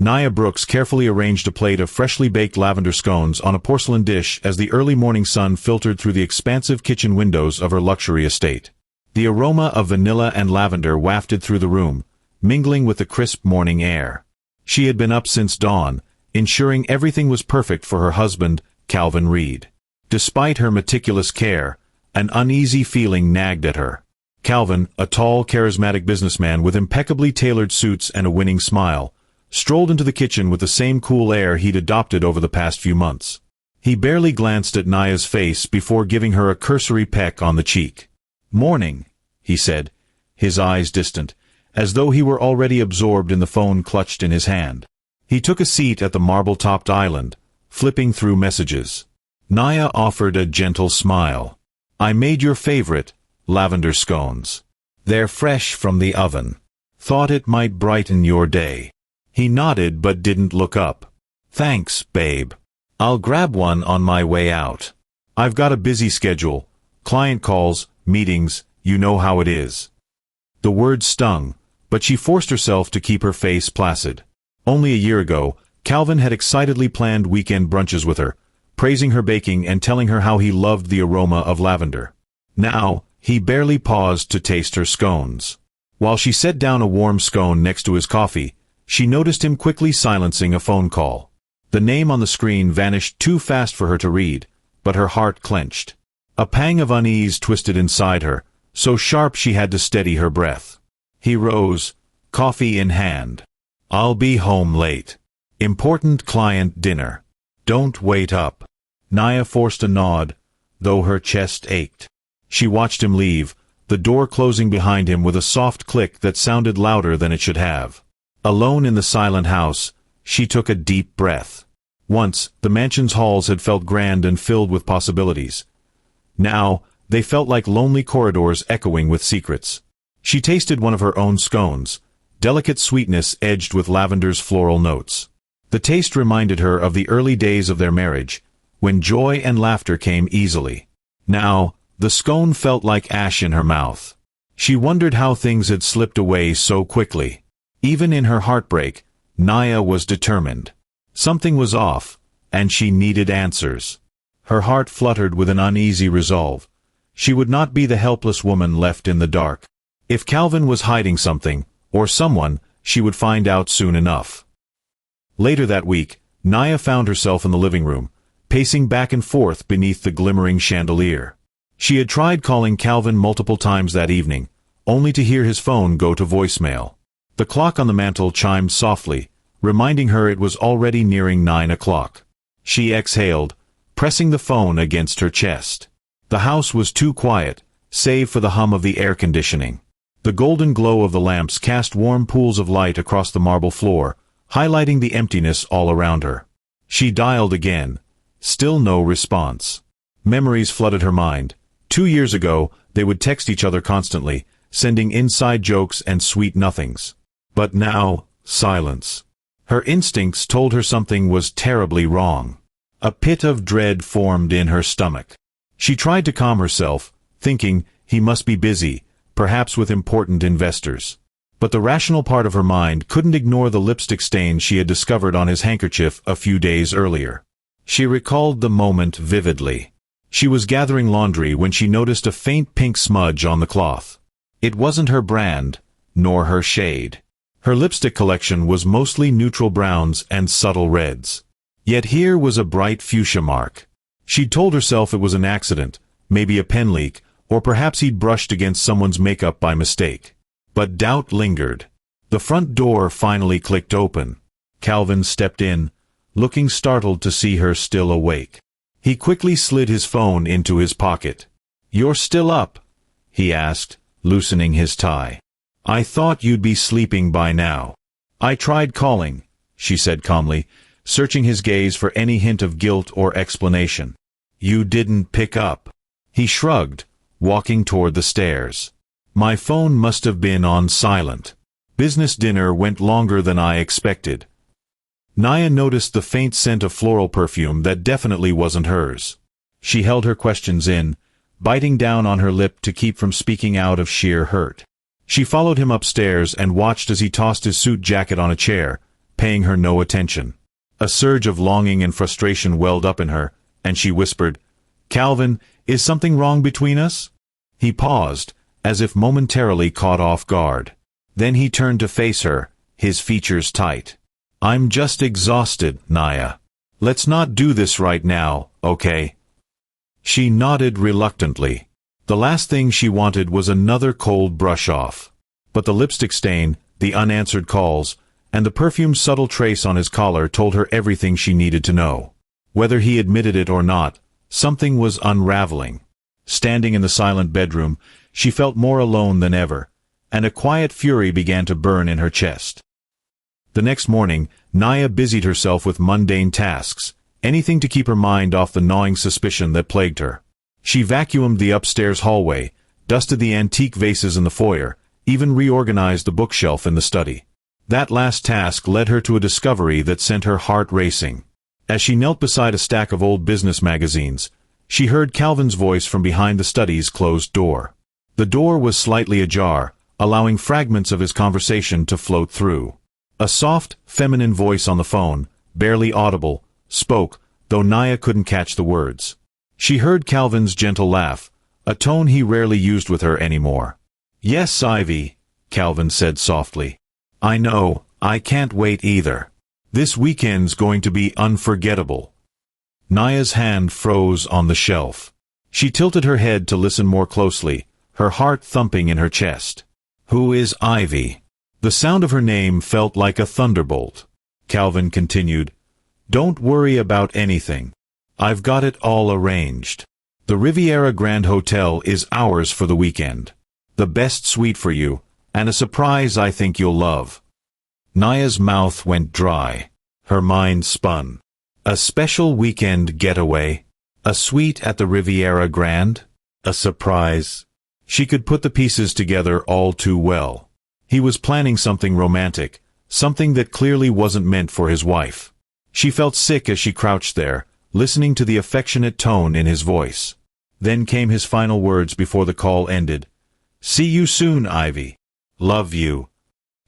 Nia Brooks carefully arranged a plate of freshly baked lavender scones on a porcelain dish as the early morning sun filtered through the expansive kitchen windows of her luxury estate. The aroma of vanilla and lavender wafted through the room, mingling with the crisp morning air. She had been up since dawn, ensuring everything was perfect for her husband, Calvin Reed. Despite her meticulous care, an uneasy feeling nagged at her. Calvin, a tall, charismatic businessman with impeccably tailored suits and a winning smile, strolled into the kitchen with the same cool air he'd adopted over the past few months. He barely glanced at Nia's face before giving her a cursory peck on the cheek. "Morning," he said, his eyes distant, as though he were already absorbed in the phone clutched in his hand. He took a seat at the marble-topped island, flipping through messages. Nia offered a gentle smile. "I made your favorite, lavender scones. They're fresh from the oven. Thought it might brighten your day." He nodded but didn't look up. "Thanks, babe. I'll grab one on my way out. I've got a busy schedule. Client calls, meetings, you know how it is." The words stung, but she forced herself to keep her face placid. Only a year ago, Calvin had excitedly planned weekend brunches with her, praising her baking and telling her how he loved the aroma of lavender. Now, he barely paused to taste her scones. While she set down a warm scone next to his coffee, she noticed him quickly silencing a phone call. The name on the screen vanished too fast for her to read, but her heart clenched. A pang of unease twisted inside her, so sharp she had to steady her breath. He rose, coffee in hand. "I'll be home late. Important client dinner. Don't wait up." Nia forced a nod, though her chest ached. She watched him leave, the door closing behind him with a soft click that sounded louder than it should have. Alone in the silent house, she took a deep breath. Once, the mansion's halls had felt grand and filled with possibilities. Now, they felt like lonely corridors echoing with secrets. She tasted one of her own scones, delicate sweetness edged with lavender's floral notes. The taste reminded her of the early days of their marriage, when joy and laughter came easily. Now, the scone felt like ash in her mouth. She wondered how things had slipped away so quickly. Even in her heartbreak, Nia was determined. Something was off, and she needed answers. Her heart fluttered with an uneasy resolve. She would not be the helpless woman left in the dark. If Calvin was hiding something, or someone, she would find out soon enough. Later that week, Nia found herself in the living room, pacing back and forth beneath the glimmering chandelier. She had tried calling Calvin multiple times that evening, only to hear his phone go to voicemail. The clock on the mantel chimed softly, reminding her it was already nearing 9 o'clock. She exhaled, pressing the phone against her chest. The house was too quiet, save for the hum of the air conditioning. The golden glow of the lamps cast warm pools of light across the marble floor, highlighting the emptiness all around her. She dialed again. Still no response. Memories flooded her mind. 2 years ago, they would text each other constantly, sending inside jokes and sweet nothings. But now, silence. Her instincts told her something was terribly wrong. A pit of dread formed in her stomach. She tried to calm herself, thinking, he must be busy, perhaps with important investors. But the rational part of her mind couldn't ignore the lipstick stain she had discovered on his handkerchief a few days earlier. She recalled the moment vividly. She was gathering laundry when she noticed a faint pink smudge on the cloth. It wasn't her brand, nor her shade. Her lipstick collection was mostly neutral browns and subtle reds. Yet here was a bright fuchsia mark. She'd told herself it was an accident, maybe a pen leak, or perhaps he'd brushed against someone's makeup by mistake. But doubt lingered. The front door finally clicked open. Calvin stepped in, looking startled to see her still awake. He quickly slid his phone into his pocket. "You're still up?" he asked, loosening his tie. "I thought you'd be sleeping by now." "I tried calling," she said calmly, searching his gaze for any hint of guilt or explanation. "You didn't pick up." He shrugged, walking toward the stairs. "My phone must have been on silent. Business dinner went longer than I expected." Nia noticed the faint scent of floral perfume that definitely wasn't hers. She held her questions in, biting down on her lip to keep from speaking out of sheer hurt. She followed him upstairs and watched as he tossed his suit jacket on a chair, paying her no attention. A surge of longing and frustration welled up in her, and she whispered, "Calvin, is something wrong between us?" He paused, as if momentarily caught off guard. Then he turned to face her, his features tight. "I'm just exhausted, Naya. Let's not do this right now, okay?" She nodded reluctantly. The last thing she wanted was another cold brush-off. But the lipstick stain, the unanswered calls, and the perfume's subtle trace on his collar told her everything she needed to know. Whether he admitted it or not, something was unraveling. Standing in the silent bedroom, she felt more alone than ever, and a quiet fury began to burn in her chest. The next morning, Naya busied herself with mundane tasks, anything to keep her mind off the gnawing suspicion that plagued her. She vacuumed the upstairs hallway, dusted the antique vases in the foyer, even reorganized the bookshelf in the study. That last task led her to a discovery that sent her heart racing. As she knelt beside a stack of old business magazines, she heard Calvin's voice from behind the study's closed door. The door was slightly ajar, allowing fragments of his conversation to float through. A soft, feminine voice on the phone, barely audible, spoke, though Naya couldn't catch the words. She heard Calvin's gentle laugh, a tone he rarely used with her anymore. "Yes, Ivy," Calvin said softly. "I know, I can't wait either. This weekend's going to be unforgettable." Naya's hand froze on the shelf. She tilted her head to listen more closely, her heart thumping in her chest. "Who is Ivy?" The sound of her name felt like a thunderbolt. Calvin continued, "Don't worry about anything. I've got it all arranged. The Riviera Grand Hotel is ours for the weekend. The best suite for you, and a surprise I think you'll love." Naya's mouth went dry. Her mind spun. A special weekend getaway? A suite at the Riviera Grand? A surprise? She could put the pieces together all too well. He was planning something romantic, something that clearly wasn't meant for his wife. She felt sick as she crouched there, listening to the affectionate tone in his voice. Then came his final words before the call ended. "See you soon, Ivy. Love you."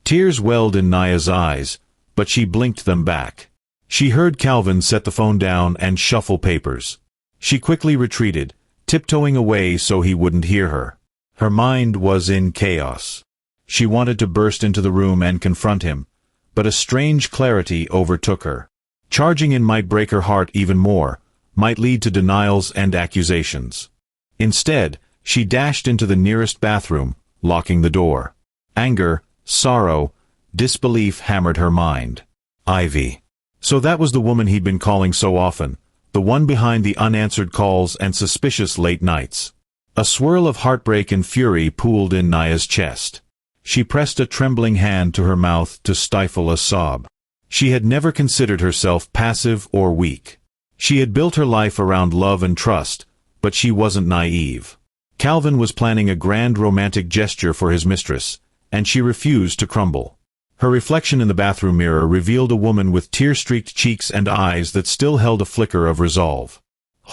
Tears welled in Naya's eyes, but she blinked them back. She heard Calvin set the phone down and shuffle papers. She quickly retreated, tiptoeing away so he wouldn't hear her. Her mind was in chaos. She wanted to burst into the room and confront him, but a strange clarity overtook her. Charging in might break her heart even more, might lead to denials and accusations. Instead, she dashed into the nearest bathroom, locking the door. Anger, sorrow, disbelief hammered her mind. Ivy. So that was the woman he'd been calling so often, the one behind the unanswered calls and suspicious late nights. A swirl of heartbreak and fury pooled in Naya's chest. She pressed a trembling hand to her mouth to stifle a sob. She had never considered herself passive or weak. She had built her life around love and trust, but she wasn't naive. Calvin was planning a grand romantic gesture for his mistress, and she refused to crumble. Her reflection in the bathroom mirror revealed a woman with tear-streaked cheeks and eyes that still held a flicker of resolve.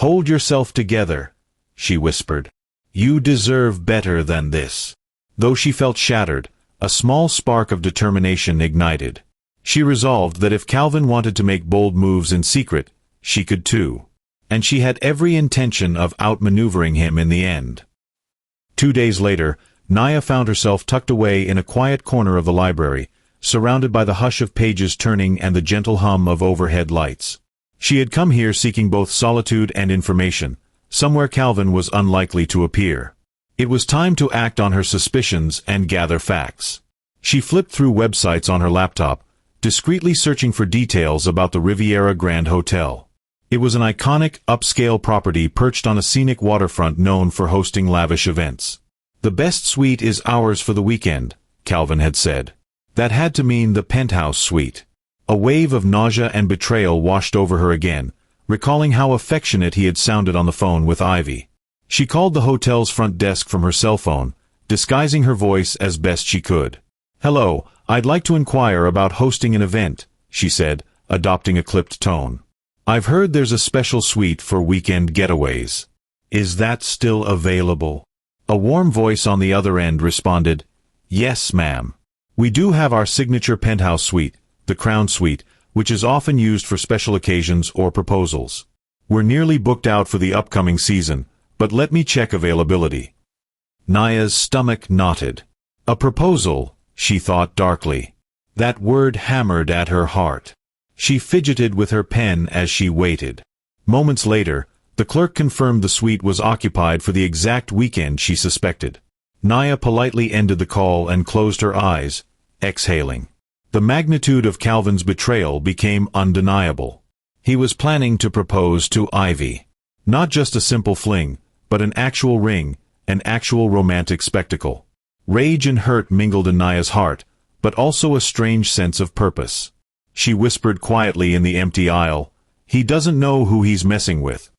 "Hold yourself together," she whispered. "You deserve better than this." Though she felt shattered, a small spark of determination ignited. She resolved that if Calvin wanted to make bold moves in secret, she could too. And she had every intention of outmaneuvering him in the end. 2 days later, Naya found herself tucked away in a quiet corner of the library, surrounded by the hush of pages turning and the gentle hum of overhead lights. She had come here seeking both solitude and information, somewhere Calvin was unlikely to appear. It was time to act on her suspicions and gather facts. She flipped through websites on her laptop, discreetly searching for details about the Riviera Grand Hotel. It was an iconic, upscale property perched on a scenic waterfront known for hosting lavish events. "The best suite is ours for the weekend," Calvin had said. That had to mean the penthouse suite. A wave of nausea and betrayal washed over her again, recalling how affectionate he had sounded on the phone with Ivy. She called the hotel's front desk from her cell phone, disguising her voice as best she could. "Hello, I'd like to inquire about hosting an event," she said, adopting a clipped tone. "I've heard there's a special suite for weekend getaways. Is that still available?" A warm voice on the other end responded, "Yes, ma'am. We do have our signature penthouse suite, the crown suite, which is often used for special occasions or proposals. We're nearly booked out for the upcoming season, but let me check availability. Naya's stomach knotted. A proposal, she thought darkly. That word hammered at her heart. She fidgeted with her pen as she waited. Moments later, the clerk confirmed the suite was occupied for the exact weekend she suspected. Naya politely ended the call and closed her eyes, exhaling. The magnitude of Calvin's betrayal became undeniable. He was planning to propose to Ivy. Not just a simple fling, but an actual ring, an actual romantic spectacle. Rage and hurt mingled in Naya's heart, but also a strange sense of purpose. She whispered quietly in the empty aisle, "He doesn't know who he's messing with."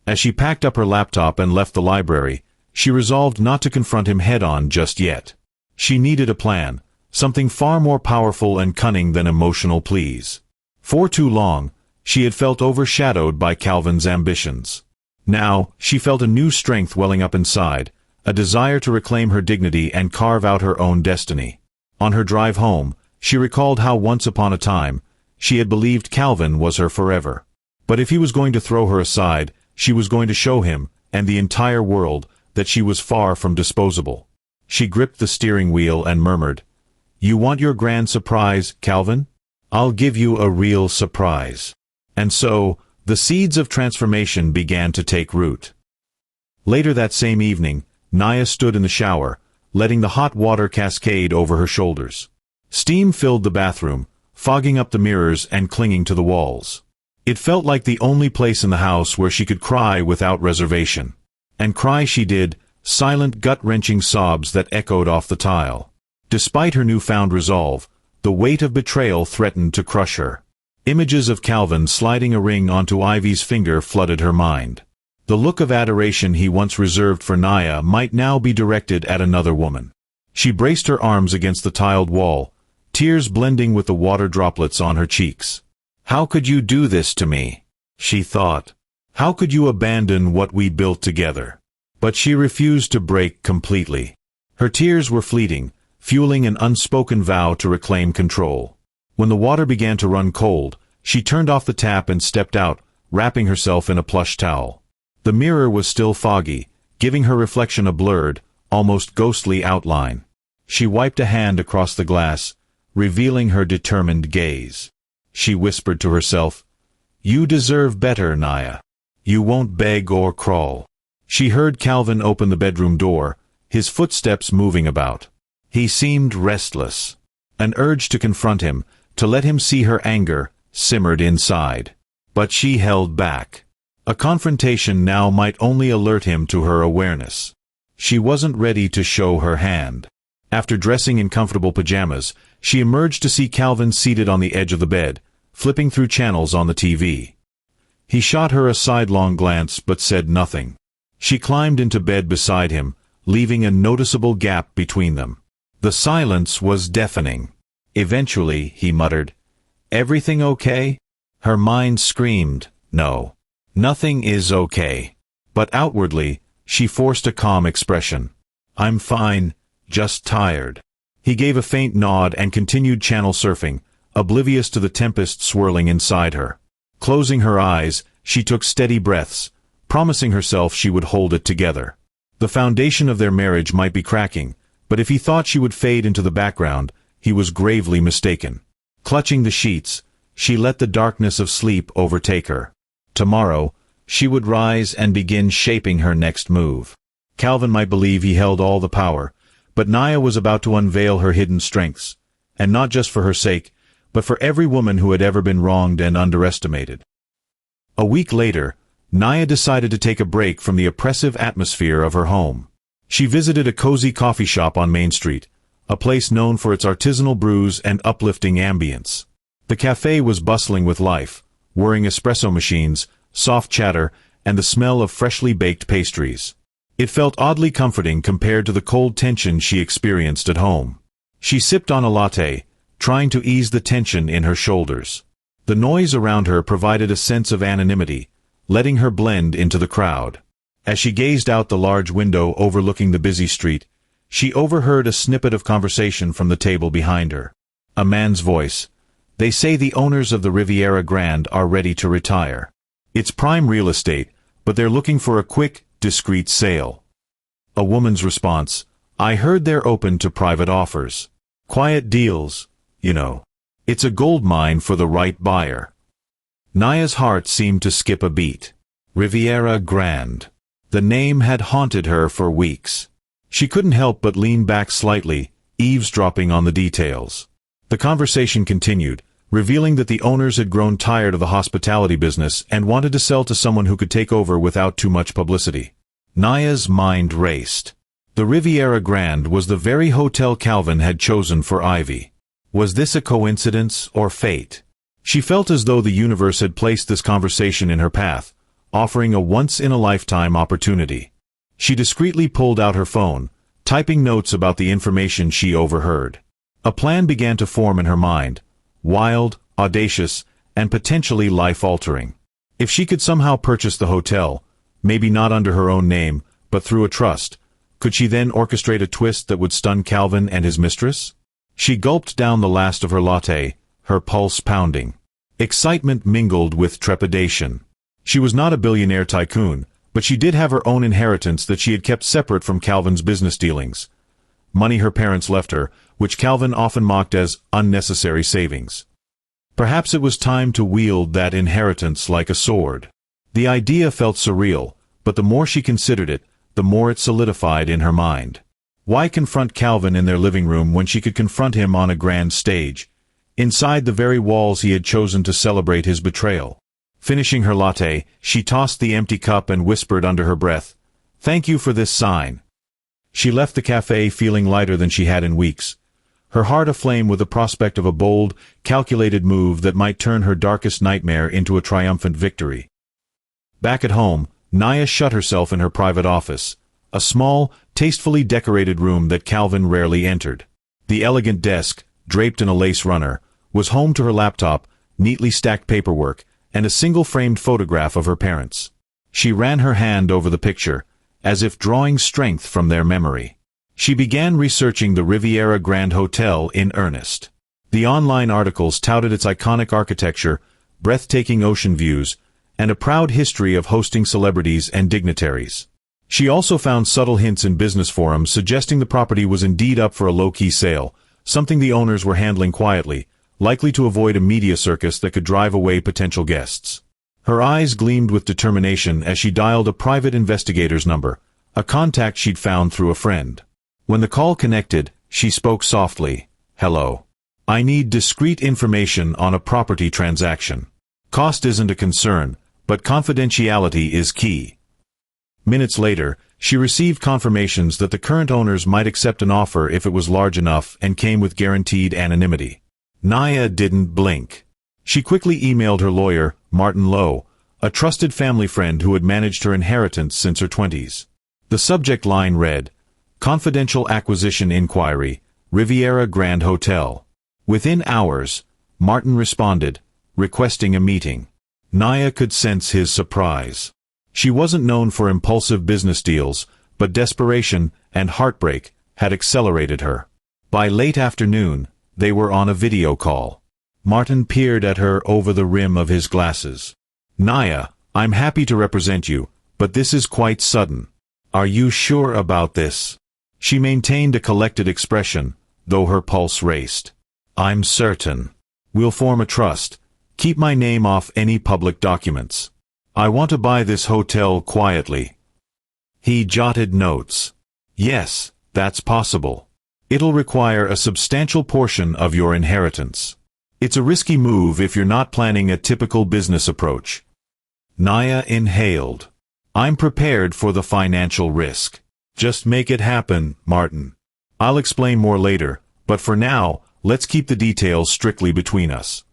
As she packed up her laptop and left the library, she resolved not to confront him head-on just yet. She needed a plan, something far more powerful and cunning than emotional pleas. For too long, she had felt overshadowed by Calvin's ambitions. Now, she felt a new strength welling up inside, a desire to reclaim her dignity and carve out her own destiny. On her drive home, she recalled how once upon a time, she had believed Calvin was her forever. But if he was going to throw her aside, she was going to show him, and the entire world, that she was far from disposable. She gripped the steering wheel and murmured, "You want your grand surprise, Calvin? I'll give you a real surprise." And so, the seeds of transformation began to take root. Later that same evening, Naya stood in the shower, letting the hot water cascade over her shoulders. Steam filled the bathroom, fogging up the mirrors and clinging to the walls. It felt like the only place in the house where she could cry without reservation. And cry she did, silent gut-wrenching sobs that echoed off the tile. Despite her newfound resolve, the weight of betrayal threatened to crush her. Images of Calvin sliding a ring onto Ivy's finger flooded her mind. The look of adoration he once reserved for Naya might now be directed at another woman. She braced her arms against the tiled wall, tears blending with the water droplets on her cheeks. "How could you do this to me?" she thought. "How could you abandon what we built together?" But she refused to break completely. Her tears were fleeting, fueling an unspoken vow to reclaim control. When the water began to run cold, she turned off the tap and stepped out, wrapping herself in a plush towel. The mirror was still foggy, giving her reflection a blurred, almost ghostly outline. She wiped a hand across the glass, revealing her determined gaze. She whispered to herself, "You deserve better, Naya. You won't beg or crawl." She heard Calvin open the bedroom door, his footsteps moving about. He seemed restless. An urge to confront him, to let him see her anger, simmered inside. But she held back. A confrontation now might only alert him to her awareness. She wasn't ready to show her hand. After dressing in comfortable pajamas, she emerged to see Calvin seated on the edge of the bed, flipping through channels on the TV. He shot her a sidelong glance but said nothing. She climbed into bed beside him, leaving a noticeable gap between them. The silence was deafening. Eventually, he muttered, "Everything okay?" Her mind screamed, "No. Nothing is okay." But outwardly, she forced a calm expression. "I'm fine, just tired." He gave a faint nod and continued channel surfing, oblivious to the tempest swirling inside her. Closing her eyes, she took steady breaths, promising herself she would hold it together. The foundation of their marriage might be cracking, but if he thought she would fade into the background, he was gravely mistaken. Clutching the sheets, she let the darkness of sleep overtake her. Tomorrow, she would rise and begin shaping her next move. Calvin might believe he held all the power, but Naya was about to unveil her hidden strengths, and not just for her sake, but for every woman who had ever been wronged and underestimated. A week later, Naya decided to take a break from the oppressive atmosphere of her home. She visited a cozy coffee shop on Main Street, a place known for its artisanal brews and uplifting ambience. The cafe was bustling with life, whirring espresso machines, soft chatter, and the smell of freshly baked pastries. It felt oddly comforting compared to the cold tension she experienced at home. She sipped on a latte, trying to ease the tension in her shoulders. The noise around her provided a sense of anonymity, letting her blend into the crowd. As she gazed out the large window overlooking the busy street, she overheard a snippet of conversation from the table behind her. A man's voice, They say the owners of the Riviera Grande are ready to retire. It's prime real estate, but they're looking for a quick, discreet sale. A woman's response, I heard they're open to private offers. Quiet deals, you know. It's a gold mine for the right buyer. Naya's heart seemed to skip a beat. Riviera Grande. The name had haunted her for weeks. She couldn't help but lean back slightly, eavesdropping on the details. The conversation continued, revealing that the owners had grown tired of the hospitality business and wanted to sell to someone who could take over without too much publicity. Naya's mind raced. The Riviera Grande was the very hotel Calvin had chosen for Ivy. Was this a coincidence or fate? She felt as though the universe had placed this conversation in her path, offering a once-in-a-lifetime opportunity. She discreetly pulled out her phone, typing notes about the information she overheard. A plan began to form in her mind, wild, audacious, and potentially life-altering. If she could somehow purchase the hotel, maybe not under her own name, but through a trust, could she then orchestrate a twist that would stun Calvin and his mistress? She gulped down the last of her latte, her pulse pounding. Excitement mingled with trepidation. She was not a billionaire tycoon, but she did have her own inheritance that she had kept separate from Calvin's business dealings. Money her parents left her, which Calvin often mocked as unnecessary savings. Perhaps it was time to wield that inheritance like a sword. The idea felt surreal, but the more she considered it, the more it solidified in her mind. Why confront Calvin in their living room when she could confront him on a grand stage, inside the very walls he had chosen to celebrate his betrayal? Finishing her latte, she tossed the empty cup and whispered under her breath, "Thank you for this sign." She left the cafe feeling lighter than she had in weeks, her heart aflame with the prospect of a bold, calculated move that might turn her darkest nightmare into a triumphant victory. Back at home, Naya shut herself in her private office, a small, tastefully decorated room that Calvin rarely entered. The elegant desk, draped in a lace runner, was home to her laptop, neatly stacked paperwork, and a single-framed photograph of her parents. She ran her hand over the picture, as if drawing strength from their memory. She began researching the Riviera Grande Hotel in earnest. The online articles touted its iconic architecture, breathtaking ocean views, and a proud history of hosting celebrities and dignitaries. She also found subtle hints in business forums suggesting the property was indeed up for a low-key sale, something the owners were handling quietly, likely to avoid a media circus that could drive away potential guests. Her eyes gleamed with determination as she dialed a private investigator's number, a contact she'd found through a friend. When the call connected, she spoke softly. "Hello. I need discreet information on a property transaction. Cost isn't a concern, but confidentiality is key." Minutes later, she received confirmations that the current owners might accept an offer if it was large enough and came with guaranteed anonymity. Naya didn't blink. She quickly emailed her lawyer, Martin Lowe, a trusted family friend who had managed her inheritance since her 20s. The subject line read, "Confidential Acquisition Inquiry, Riviera Grande Hotel." Within hours, Martin responded, requesting a meeting. Naya could sense his surprise. She wasn't known for impulsive business deals, but desperation and heartbreak had accelerated her. By late afternoon, they were on a video call. Martin peered at her over the rim of his glasses. "Naya, I'm happy to represent you, but this is quite sudden. Are you sure about this?" She maintained a collected expression, though her pulse raced. "I'm certain. We'll form a trust. Keep my name off any public documents. I want to buy this hotel quietly." He jotted notes. "Yes, that's possible. It'll require a substantial portion of your inheritance. It's a risky move if you're not planning a typical business approach." Naya inhaled. "I'm prepared for the financial risk. Just make it happen, Martin. I'll explain more later, but for now, let's keep the details strictly between us."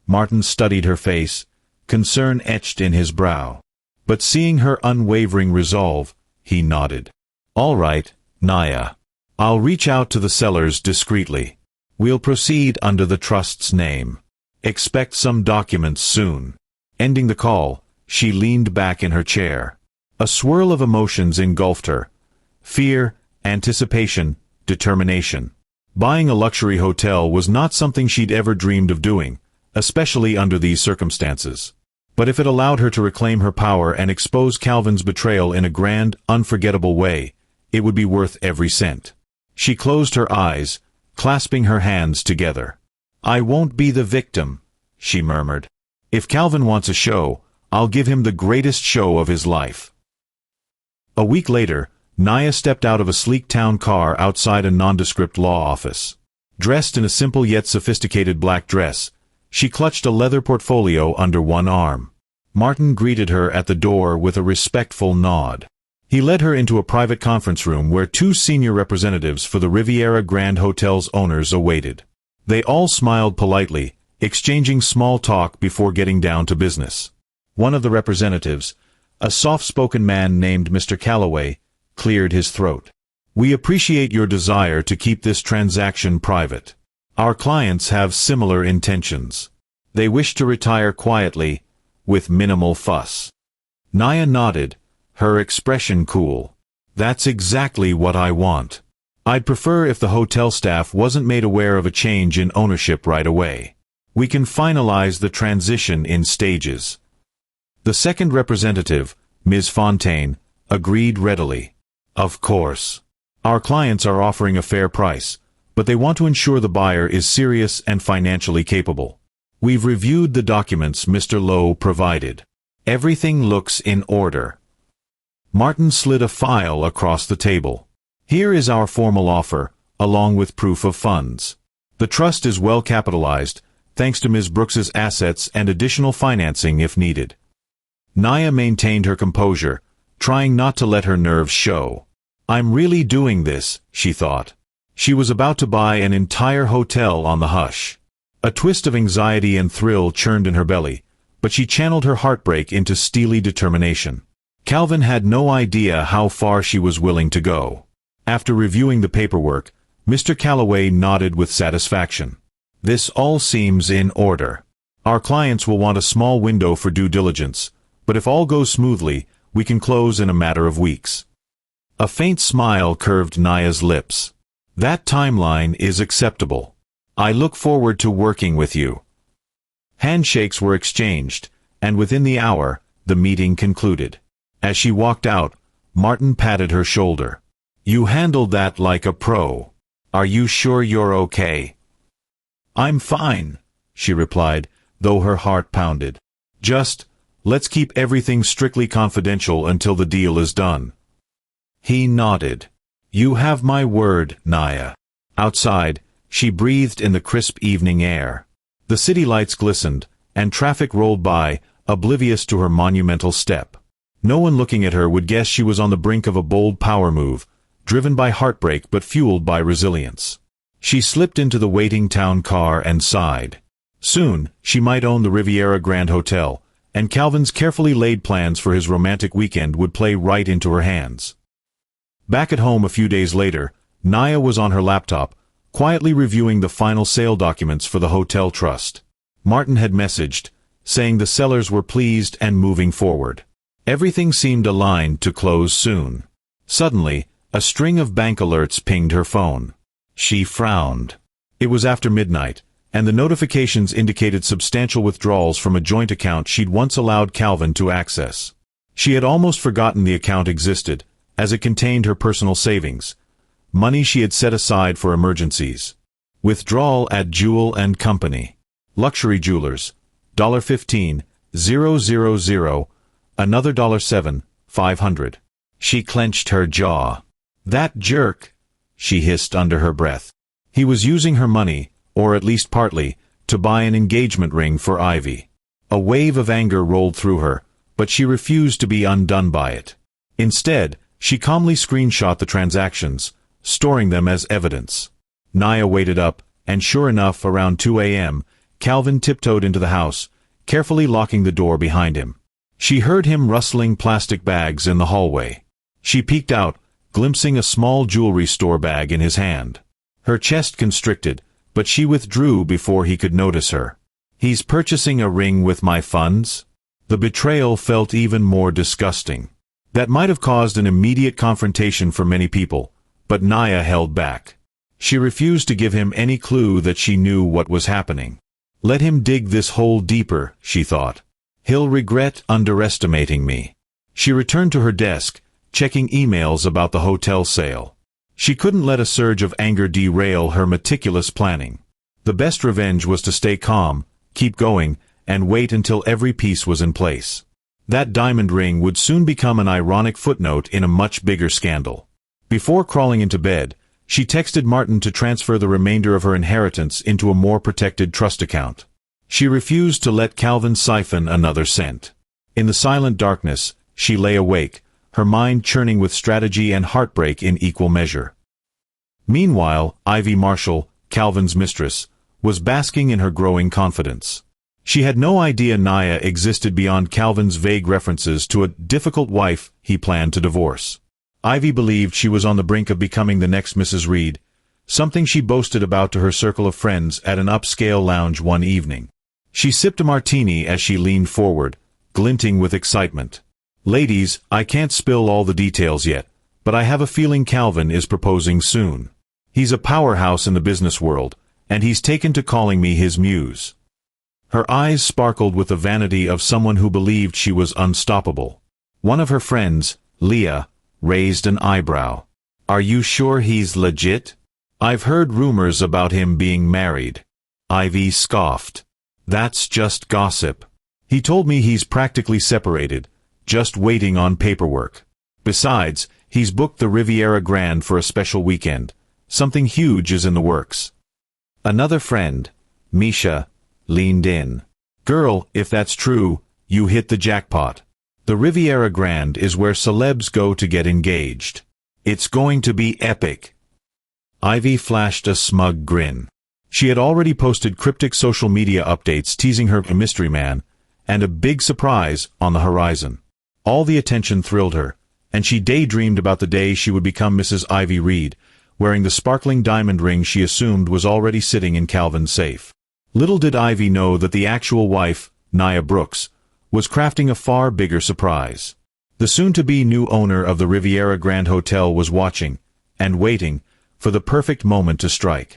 Martin studied her face, concern etched in his brow. But seeing her unwavering resolve, he nodded. "All right, Naya. I'll reach out to the sellers discreetly. We'll proceed under the trust's name. Expect some documents soon." Ending the call, she leaned back in her chair. A swirl of emotions engulfed her. Fear, anticipation, determination. Buying a luxury hotel was not something she'd ever dreamed of doing, especially under these circumstances. But if it allowed her to reclaim her power and expose Calvin's betrayal in a grand, unforgettable way, it would be worth every cent. She closed her eyes, clasping her hands together. "I won't be the victim," she murmured. "If Calvin wants a show, I'll give him the greatest show of his life." A week later, Naya stepped out of a sleek town car outside a nondescript law office. Dressed in a simple yet sophisticated black dress, she clutched a leather portfolio under one arm. Martin greeted her at the door with a respectful nod. He led her into a private conference room where two senior representatives for the Riviera Grand Hotel's owners awaited. They all smiled politely, exchanging small talk before getting down to business. One of the representatives, a soft-spoken man named Mr. Calloway, cleared his throat. "We appreciate your desire to keep this transaction private. Our clients have similar intentions. They wish to retire quietly, with minimal fuss." Naya nodded, her expression cool. "That's exactly what I want. I'd prefer if the hotel staff wasn't made aware of a change in ownership right away. We can finalize the transition in stages." The second representative, Ms. Fontaine, agreed readily. "Of course. Our clients are offering a fair price, but they want to ensure the buyer is serious and financially capable. We've reviewed the documents Mr. Lowe provided. Everything looks in order." Martin slid a file across the table. "Here is our formal offer, along with proof of funds. The trust is well capitalized, thanks to Ms. Brooks's assets and additional financing if needed." Naya maintained her composure, trying not to let her nerves show. "I'm really doing this," she thought. She was about to buy an entire hotel on the hush. A twist of anxiety and thrill churned in her belly, but she channeled her heartbreak into steely determination. Calvin had no idea how far she was willing to go. After reviewing the paperwork, Mr. Calloway nodded with satisfaction. "This all seems in order. Our clients will want a small window for due diligence, but if all goes smoothly, we can close in a matter of weeks." A faint smile curved Naya's lips. "That timeline is acceptable. I look forward to working with you." Handshakes were exchanged, and within the hour, the meeting concluded. As she walked out, Martin patted her shoulder. "You handled that like a pro. Are you sure you're okay?" "I'm fine," she replied, though her heart pounded. "Just, let's keep everything strictly confidential until the deal is done." He nodded. "You have my word, Naya." Outside, she breathed in the crisp evening air. The city lights glistened, and traffic rolled by, oblivious to her monumental step. No one looking at her would guess she was on the brink of a bold power move, driven by heartbreak but fueled by resilience. She slipped into the waiting town car and sighed. Soon, she might own the Riviera Grand Hotel, and Calvin's carefully laid plans for his romantic weekend would play right into her hands. Back at home a few days later, Naya was on her laptop, quietly reviewing the final sale documents for the hotel trust. Martin had messaged, saying the sellers were pleased and moving forward. Everything seemed aligned to close soon. Suddenly, a string of bank alerts pinged her phone. She frowned. It was after midnight, and the notifications indicated substantial withdrawals from a joint account she'd once allowed Calvin to access. She had almost forgotten the account existed, as it contained her personal savings, money she had set aside for emergencies. Withdrawal at Jewel and Company. Luxury Jewelers, $15,000, another $7, 500. She clenched her jaw. "That jerk," she hissed under her breath. He was using her money, or at least partly, to buy an engagement ring for Ivy. A wave of anger rolled through her, but she refused to be undone by it. Instead, she calmly screenshot the transactions, storing them as evidence. Naya waited up, and sure enough, around 2 a.m., Calvin tiptoed into the house, carefully locking the door behind him. She heard him rustling plastic bags in the hallway. She peeked out, glimpsing a small jewelry store bag in his hand. Her chest constricted, but she withdrew before he could notice her. "He's purchasing a ring with my funds?" The betrayal felt even more disgusting. That might have caused an immediate confrontation for many people, but Naya held back. She refused to give him any clue that she knew what was happening. Let him dig this hole deeper, she thought. He'll regret underestimating me. She returned to her desk, checking emails about the hotel sale. She couldn't let a surge of anger derail her meticulous planning. The best revenge was to stay calm, keep going, and wait until every piece was in place. That diamond ring would soon become an ironic footnote in a much bigger scandal. Before crawling into bed, she texted Martin to transfer the remainder of her inheritance into a more protected trust account. She refused to let Calvin siphon another cent. In the silent darkness, she lay awake, her mind churning with strategy and heartbreak in equal measure. Meanwhile, Ivy Marshall, Calvin's mistress, was basking in her growing confidence. She had no idea Naya existed beyond Calvin's vague references to a difficult wife he planned to divorce. Ivy believed she was on the brink of becoming the next Mrs. Reed, something she boasted about to her circle of friends at an upscale lounge one evening. She sipped a martini as she leaned forward, glinting with excitement. "Ladies, I can't spill all the details yet, but I have a feeling Calvin is proposing soon. He's a powerhouse in the business world, and he's taken to calling me his muse." Her eyes sparkled with the vanity of someone who believed she was unstoppable. One of her friends, Leah, raised an eyebrow. "Are you sure he's legit? I've heard rumors about him being married." Ivy scoffed. "That's just gossip. He told me he's practically separated, just waiting on paperwork. Besides, he's booked the Riviera Grand for a special weekend. Something huge is in the works." Another friend, Misha, leaned in. "Girl, if that's true, you hit the jackpot. The Riviera Grand is where celebs go to get engaged. It's going to be epic." Ivy flashed a smug grin. She had already posted cryptic social media updates teasing her a mystery man, and a big surprise on the horizon. All the attention thrilled her, and she daydreamed about the day she would become Mrs. Ivy Reed, wearing the sparkling diamond ring she assumed was already sitting in Calvin's safe. Little did Ivy know that the actual wife, Naya Brooks, was crafting a far bigger surprise. The soon-to-be new owner of the Riviera Grand Hotel was watching, and waiting, for the perfect moment to strike.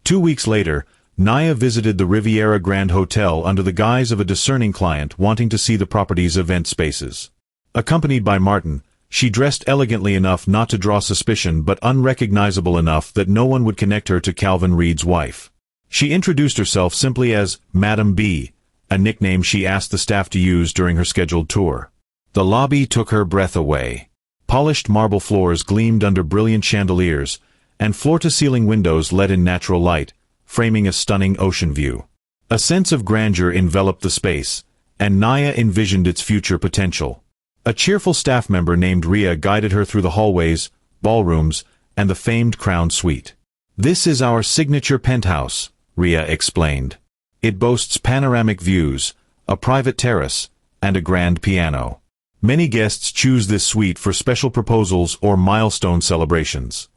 2 weeks later, Naya visited the Riviera Grand Hotel under the guise of a discerning client wanting to see the property's event spaces. Accompanied by Martin, she dressed elegantly enough not to draw suspicion but unrecognizable enough that no one would connect her to Calvin Reed's wife. She introduced herself simply as Madam B, a nickname she asked the staff to use during her scheduled tour. The lobby took her breath away. Polished marble floors gleamed under brilliant chandeliers, and floor-to-ceiling windows let in natural light, framing a stunning ocean view. A sense of grandeur enveloped the space, and Naya envisioned its future potential. A cheerful staff member named Rhea guided her through the hallways, ballrooms, and the famed Crown Suite. "This is our signature penthouse," Rhea explained. "It boasts panoramic views, a private terrace, and a grand piano. Many guests choose this suite for special proposals or milestone celebrations."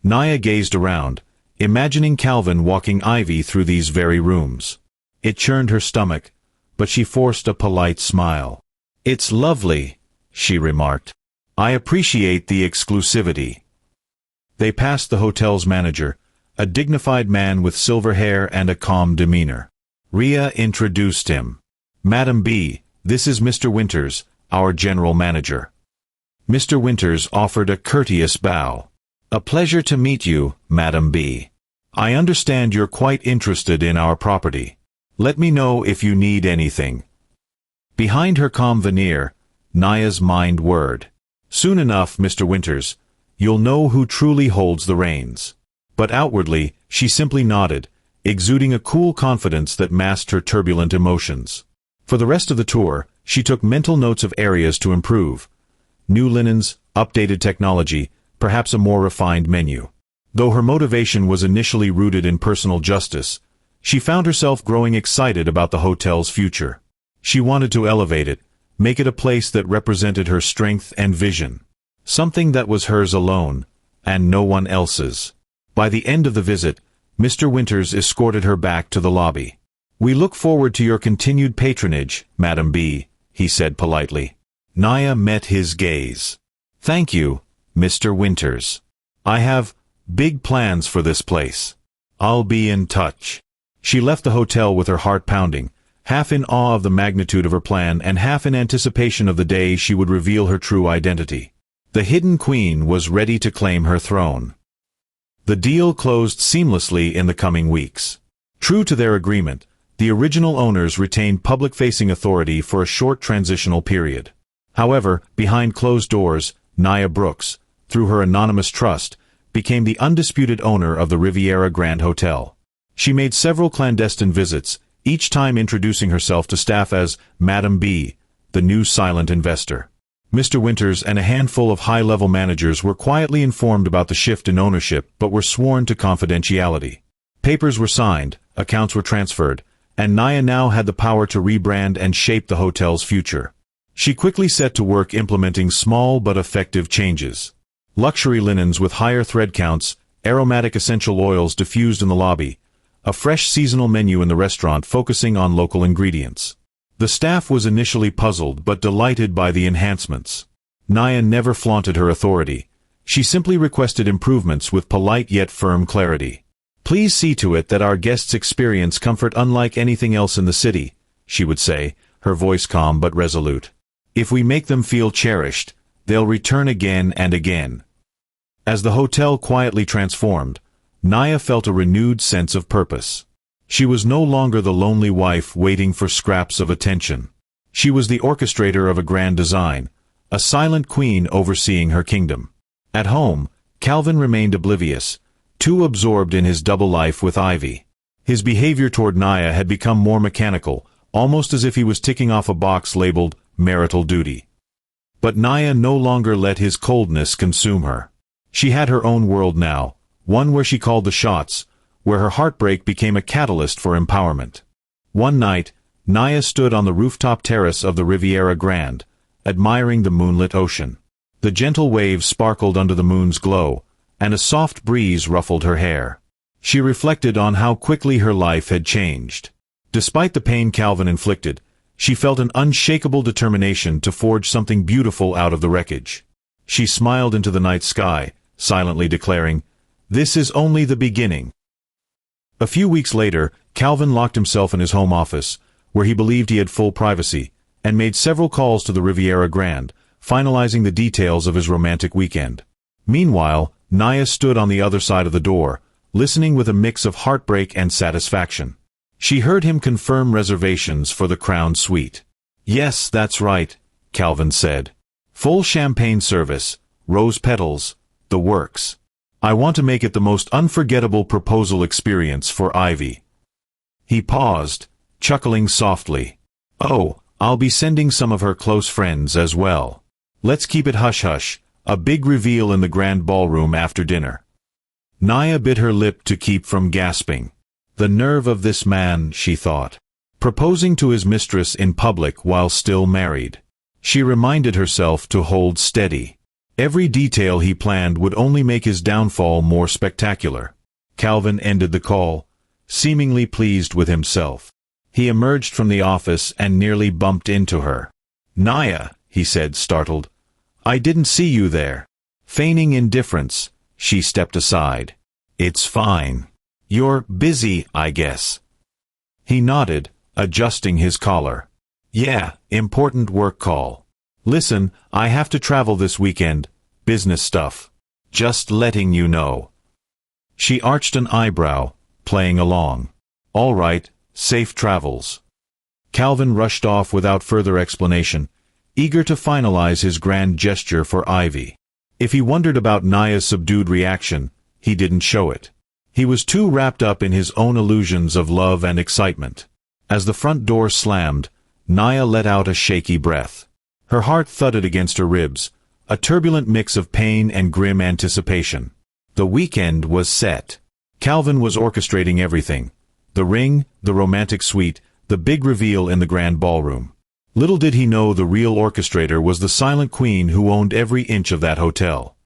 Naya gazed around, imagining Calvin walking Ivy through these very rooms. It churned her stomach, but she forced a polite smile. "It's lovely," she remarked. "I appreciate the exclusivity." They passed the hotel's manager, a dignified man with silver hair and a calm demeanor. Rhea introduced him. "Madam B, this is Mr. Winters, our general manager." Mr. Winters offered a courteous bow. "A pleasure to meet you, Madam B. I understand you're quite interested in our property. Let me know if you need anything." Behind her calm veneer, Naya's mind whirred. "Soon enough, Mr. Winters, you'll know who truly holds the reins." But outwardly, she simply nodded, exuding a cool confidence that masked her turbulent emotions. For the rest of the tour, she took mental notes of areas to improve. New linens, updated technology, perhaps a more refined menu. Though her motivation was initially rooted in personal justice, she found herself growing excited about the hotel's future. She wanted to elevate it, make it a place that represented her strength and vision. Something that was hers alone, and no one else's. By the end of the visit, Mr. Winters escorted her back to the lobby. "We look forward to your continued patronage, Madam B," he said politely. Naya met his gaze. "Thank you, Mr. Winters. I have Big plans for this place. I'll be in touch." She left the hotel with her heart pounding, half in awe of the magnitude of her plan and half in anticipation of the day she would reveal her true identity. The hidden queen was ready to claim her throne. The deal closed seamlessly in the coming weeks. True to their agreement, the original owners retained public-facing authority for a short transitional period. However, behind closed doors, Nia Brooks, through her anonymous trust, became the undisputed owner of the Riviera Grand Hotel. She made several clandestine visits, each time introducing herself to staff as Madam B, the new silent investor. Mr. Winters and a handful of high-level managers were quietly informed about the shift in ownership but were sworn to confidentiality. Papers were signed, accounts were transferred, and Nia now had the power to rebrand and shape the hotel's future. She quickly set to work implementing small but effective changes. Luxury linens with higher thread counts, aromatic essential oils diffused in the lobby, a fresh seasonal menu in the restaurant focusing on local ingredients. The staff was initially puzzled but delighted by the enhancements. Nia never flaunted her authority. She simply requested improvements with polite yet firm clarity. "Please see to it that our guests experience comfort unlike anything else in the city," she would say, her voice calm but resolute. "If we make them feel cherished, they'll return again and again." As the hotel quietly transformed, Nia felt a renewed sense of purpose. She was no longer the lonely wife waiting for scraps of attention. She was the orchestrator of a grand design, a silent queen overseeing her kingdom. At home, Calvin remained oblivious, too absorbed in his double life with Ivy. His behavior toward Nia had become more mechanical, almost as if he was ticking off a box labeled marital duty. But Nia no longer let his coldness consume her. She had her own world now, one where she called the shots, where her heartbreak became a catalyst for empowerment. One night, Nia stood on the rooftop terrace of the Riviera Grand, admiring the moonlit ocean. The gentle waves sparkled under the moon's glow, and a soft breeze ruffled her hair. She reflected on how quickly her life had changed. Despite the pain Calvin inflicted, she felt an unshakable determination to forge something beautiful out of the wreckage. She smiled into the night sky, silently declaring, "This is only the beginning." A few weeks later, Calvin locked himself in his home office, where he believed he had full privacy, and made several calls to the Riviera Grand, finalizing the details of his romantic weekend. Meanwhile, Nia stood on the other side of the door, listening with a mix of heartbreak and satisfaction. She heard him confirm reservations for the Crown Suite. "Yes, that's right," Calvin said. "Full champagne service, rose petals, the works. I want to make it the most unforgettable proposal experience for Ivy." He paused, chuckling softly. "Oh, I'll be sending some of her close friends as well. Let's keep it hush-hush, a big reveal in the grand ballroom after dinner." Nia bit her lip to keep from gasping. The nerve of this man, she thought. Proposing to his mistress in public while still married. She reminded herself to hold steady. Every detail he planned would only make his downfall more spectacular. Calvin ended the call, seemingly pleased with himself. He emerged from the office and nearly bumped into her. "Nia," he said, startled. "I didn't see you there." Feigning indifference, she stepped aside. "It's fine. You're busy, I guess." He nodded, adjusting his collar. "Yeah, important work call. Listen, I have to travel this weekend. Business stuff. Just letting you know." She arched an eyebrow, playing along. "All right, safe travels." Calvin rushed off without further explanation, eager to finalize his grand gesture for Ivy. If he wondered about Nia's subdued reaction, he didn't show it. He was too wrapped up in his own illusions of love and excitement. As the front door slammed, Nia let out a shaky breath. Her heart thudded against her ribs, a turbulent mix of pain and grim anticipation. The weekend was set. Calvin was orchestrating everything. The ring, the romantic suite, the big reveal in the grand ballroom. Little did he know the real orchestrator was the silent queen who owned every inch of that hotel.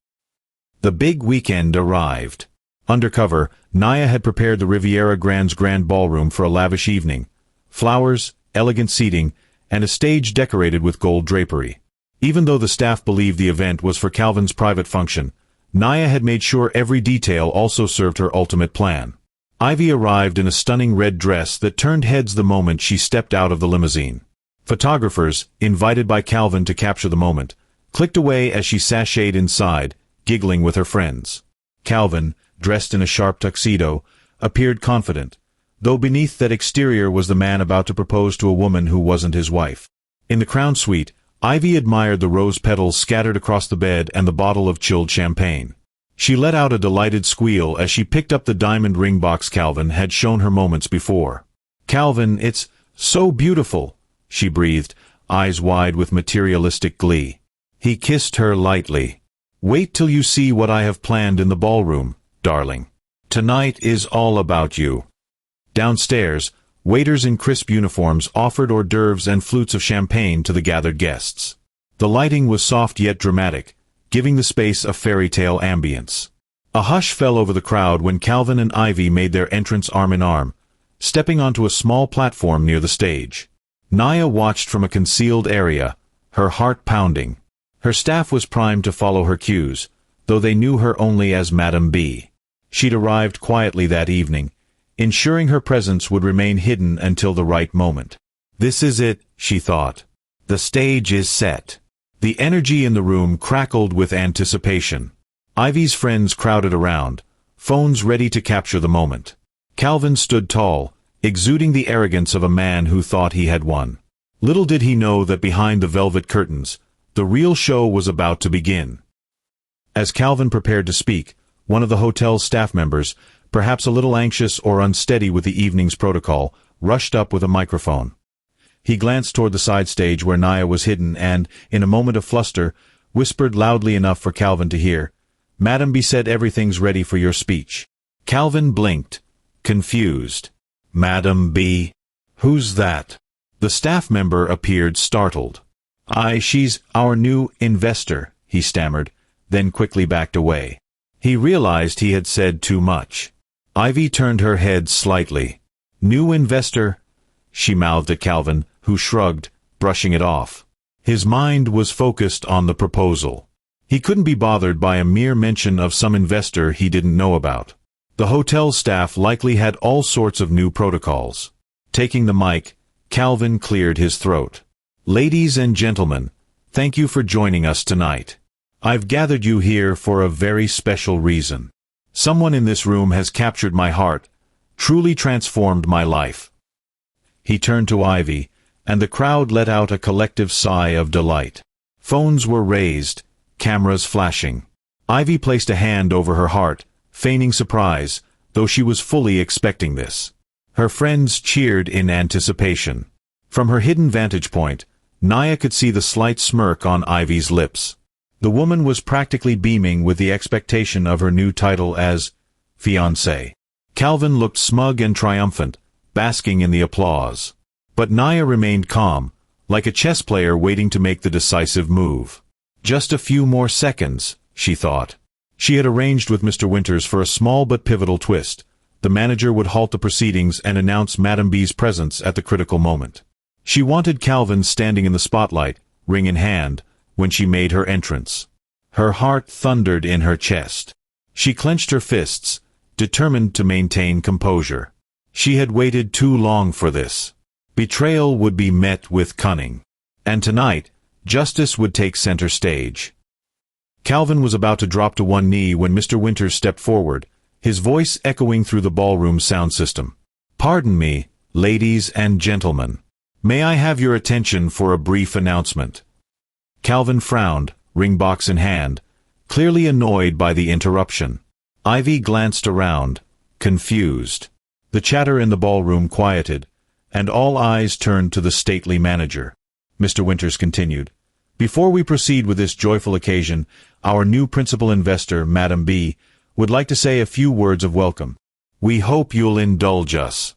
The big weekend arrived. Undercover, Nia had prepared the Riviera Grand's grand ballroom for a lavish evening. Flowers, elegant seating, and a stage decorated with gold drapery. Even though the staff believed the event was for Calvin's private function, Naya had made sure every detail also served her ultimate plan. Ivy arrived in a stunning red dress that turned heads the moment she stepped out of the limousine. Photographers, invited by Calvin to capture the moment, clicked away as she sashayed inside, giggling with her friends. Calvin, dressed in a sharp tuxedo, appeared confident, though beneath that exterior was the man about to propose to a woman who wasn't his wife. In the crown suite, Ivy admired the rose petals scattered across the bed and the bottle of chilled champagne. She let out a delighted squeal as she picked up the diamond ring box Calvin had shown her moments before. "Calvin, it's so beautiful," she breathed, eyes wide with materialistic glee. He kissed her lightly. "Wait till you see what I have planned in the ballroom, darling. Tonight is all about you." Downstairs, waiters in crisp uniforms offered hors d'oeuvres and flutes of champagne to the gathered guests. The lighting was soft yet dramatic, giving the space a fairy tale ambience. A hush fell over the crowd when Calvin and Ivy made their entrance arm in arm, stepping onto a small platform near the stage. Naya watched from a concealed area, her heart pounding. Her staff was primed to follow her cues, though they knew her only as Madame B. She'd arrived quietly that evening, ensuring her presence would remain hidden until the right moment. "This is it," she thought. "The stage is set." The energy in the room crackled with anticipation. Ivy's friends crowded around, phones ready to capture the moment. Calvin stood tall, exuding the arrogance of a man who thought he had won. Little did he know that behind the velvet curtains, the real show was about to begin. As Calvin prepared to speak, one of the hotel's staff members, perhaps a little anxious or unsteady with the evening's protocol, rushed up with a microphone. He glanced toward the side stage where Naya was hidden and, in a moment of fluster, whispered loudly enough for Calvin to hear, "Madam B said everything's ready for your speech." Calvin blinked, confused. "Madam B? Who's that?" The staff member appeared startled. She's our new investor," he stammered, then quickly backed away. He realized he had said too much. Ivy turned her head slightly. "New investor?" she mouthed at Calvin, who shrugged, brushing it off. His mind was focused on the proposal. He couldn't be bothered by a mere mention of some investor he didn't know about. The hotel staff likely had all sorts of new protocols. Taking the mic, Calvin cleared his throat. "Ladies and gentlemen, thank you for joining us tonight. I've gathered you here for a very special reason. Someone in this room has captured my heart, truly transformed my life." He turned to Ivy, and the crowd let out a collective sigh of delight. Phones were raised, cameras flashing. Ivy placed a hand over her heart, feigning surprise, though she was fully expecting this. Her friends cheered in anticipation. From her hidden vantage point, Naya could see the slight smirk on Ivy's lips. The woman was practically beaming with the expectation of her new title as fiancé. Calvin looked smug and triumphant, basking in the applause. But Naya remained calm, like a chess player waiting to make the decisive move. Just a few more seconds, she thought. She had arranged with Mr. Winters for a small but pivotal twist. The manager would halt the proceedings and announce Madame B's presence at the critical moment. She wanted Calvin standing in the spotlight, ring in hand, when she made her entrance. Her heart thundered in her chest. She clenched her fists, determined to maintain composure. She had waited too long for this. Betrayal would be met with cunning. And tonight, justice would take center stage. Calvin was about to drop to one knee when Mr. Winters stepped forward, his voice echoing through the ballroom sound system. "Pardon me, ladies and gentlemen. May I have your attention for a brief announcement?" Calvin frowned, ring box in hand, clearly annoyed by the interruption. Ivy glanced around, confused. The chatter in the ballroom quieted, and all eyes turned to the stately manager. Mr. Winters continued, "Before we proceed with this joyful occasion, our new principal investor, Madame B, would like to say a few words of welcome. We hope you'll indulge us."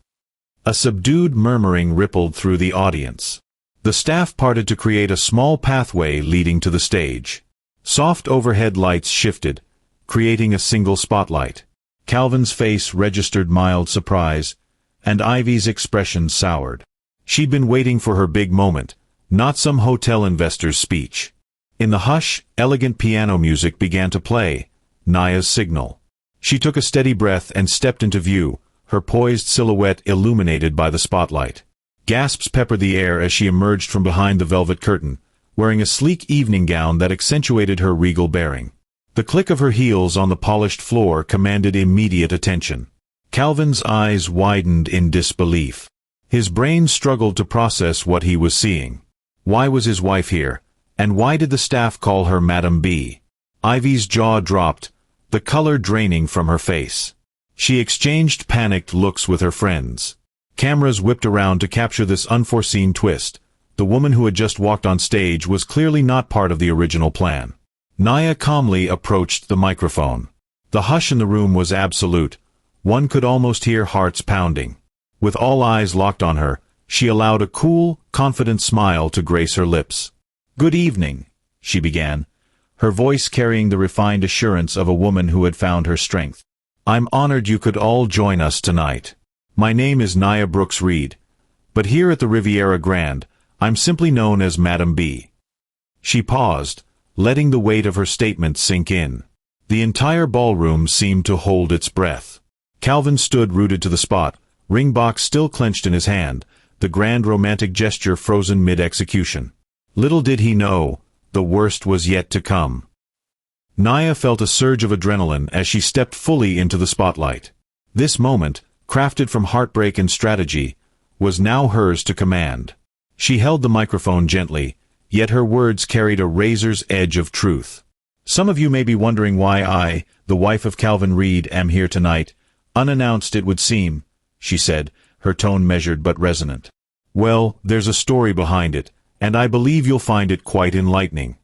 A subdued murmuring rippled through the audience. The staff parted to create a small pathway leading to the stage. Soft overhead lights shifted, creating a single spotlight. Calvin's face registered mild surprise, and Ivy's expression soured. She'd been waiting for her big moment, not some hotel investor's speech. In the hush, elegant piano music began to play, Naya's signal. She took a steady breath and stepped into view, her poised silhouette illuminated by the spotlight. Gasps peppered the air as she emerged from behind the velvet curtain, wearing a sleek evening gown that accentuated her regal bearing. The click of her heels on the polished floor commanded immediate attention. Calvin's eyes widened in disbelief. His brain struggled to process what he was seeing. Why was his wife here, and why did the staff call her Madam B? Ivy's jaw dropped, the color draining from her face. She exchanged panicked looks with her friends. Cameras whipped around to capture this unforeseen twist. The woman who had just walked on stage was clearly not part of the original plan. Naya calmly approached the microphone. The hush in the room was absolute. One could almost hear hearts pounding. With all eyes locked on her, she allowed a cool, confident smile to grace her lips. "Good evening," she began, her voice carrying the refined assurance of a woman who had found her strength. "I'm honored you could all join us tonight. My name is Naya Brooks Reed, but here at the Riviera Grand, I'm simply known as Madam B." She paused, letting the weight of her statement sink in. The entire ballroom seemed to hold its breath. Calvin stood rooted to the spot, ring box still clenched in his hand, the grand romantic gesture frozen mid-execution. Little did he know, the worst was yet to come. Naya felt a surge of adrenaline as she stepped fully into the spotlight. This moment, crafted from heartbreak and strategy, was now hers to command. She held the microphone gently, yet her words carried a razor's edge of truth. "Some of you may be wondering why I, the wife of Calvin Reed, am here tonight, unannounced it would seem," she said, her tone measured but resonant. "Well, there's a story behind it, and I believe you'll find it quite enlightening."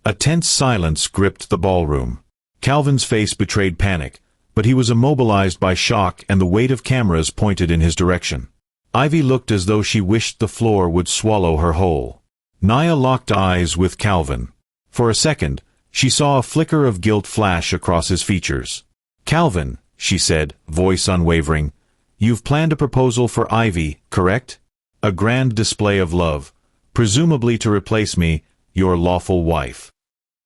A tense silence gripped the ballroom. Calvin's face betrayed panic, but he was immobilized by shock and the weight of cameras pointed in his direction. Ivy looked as though she wished the floor would swallow her whole. Naya locked eyes with Calvin. For a second, she saw a flicker of guilt flash across his features. "Calvin," she said, voice unwavering, "you've planned a proposal for Ivy, correct? A grand display of love, presumably to replace me, your lawful wife."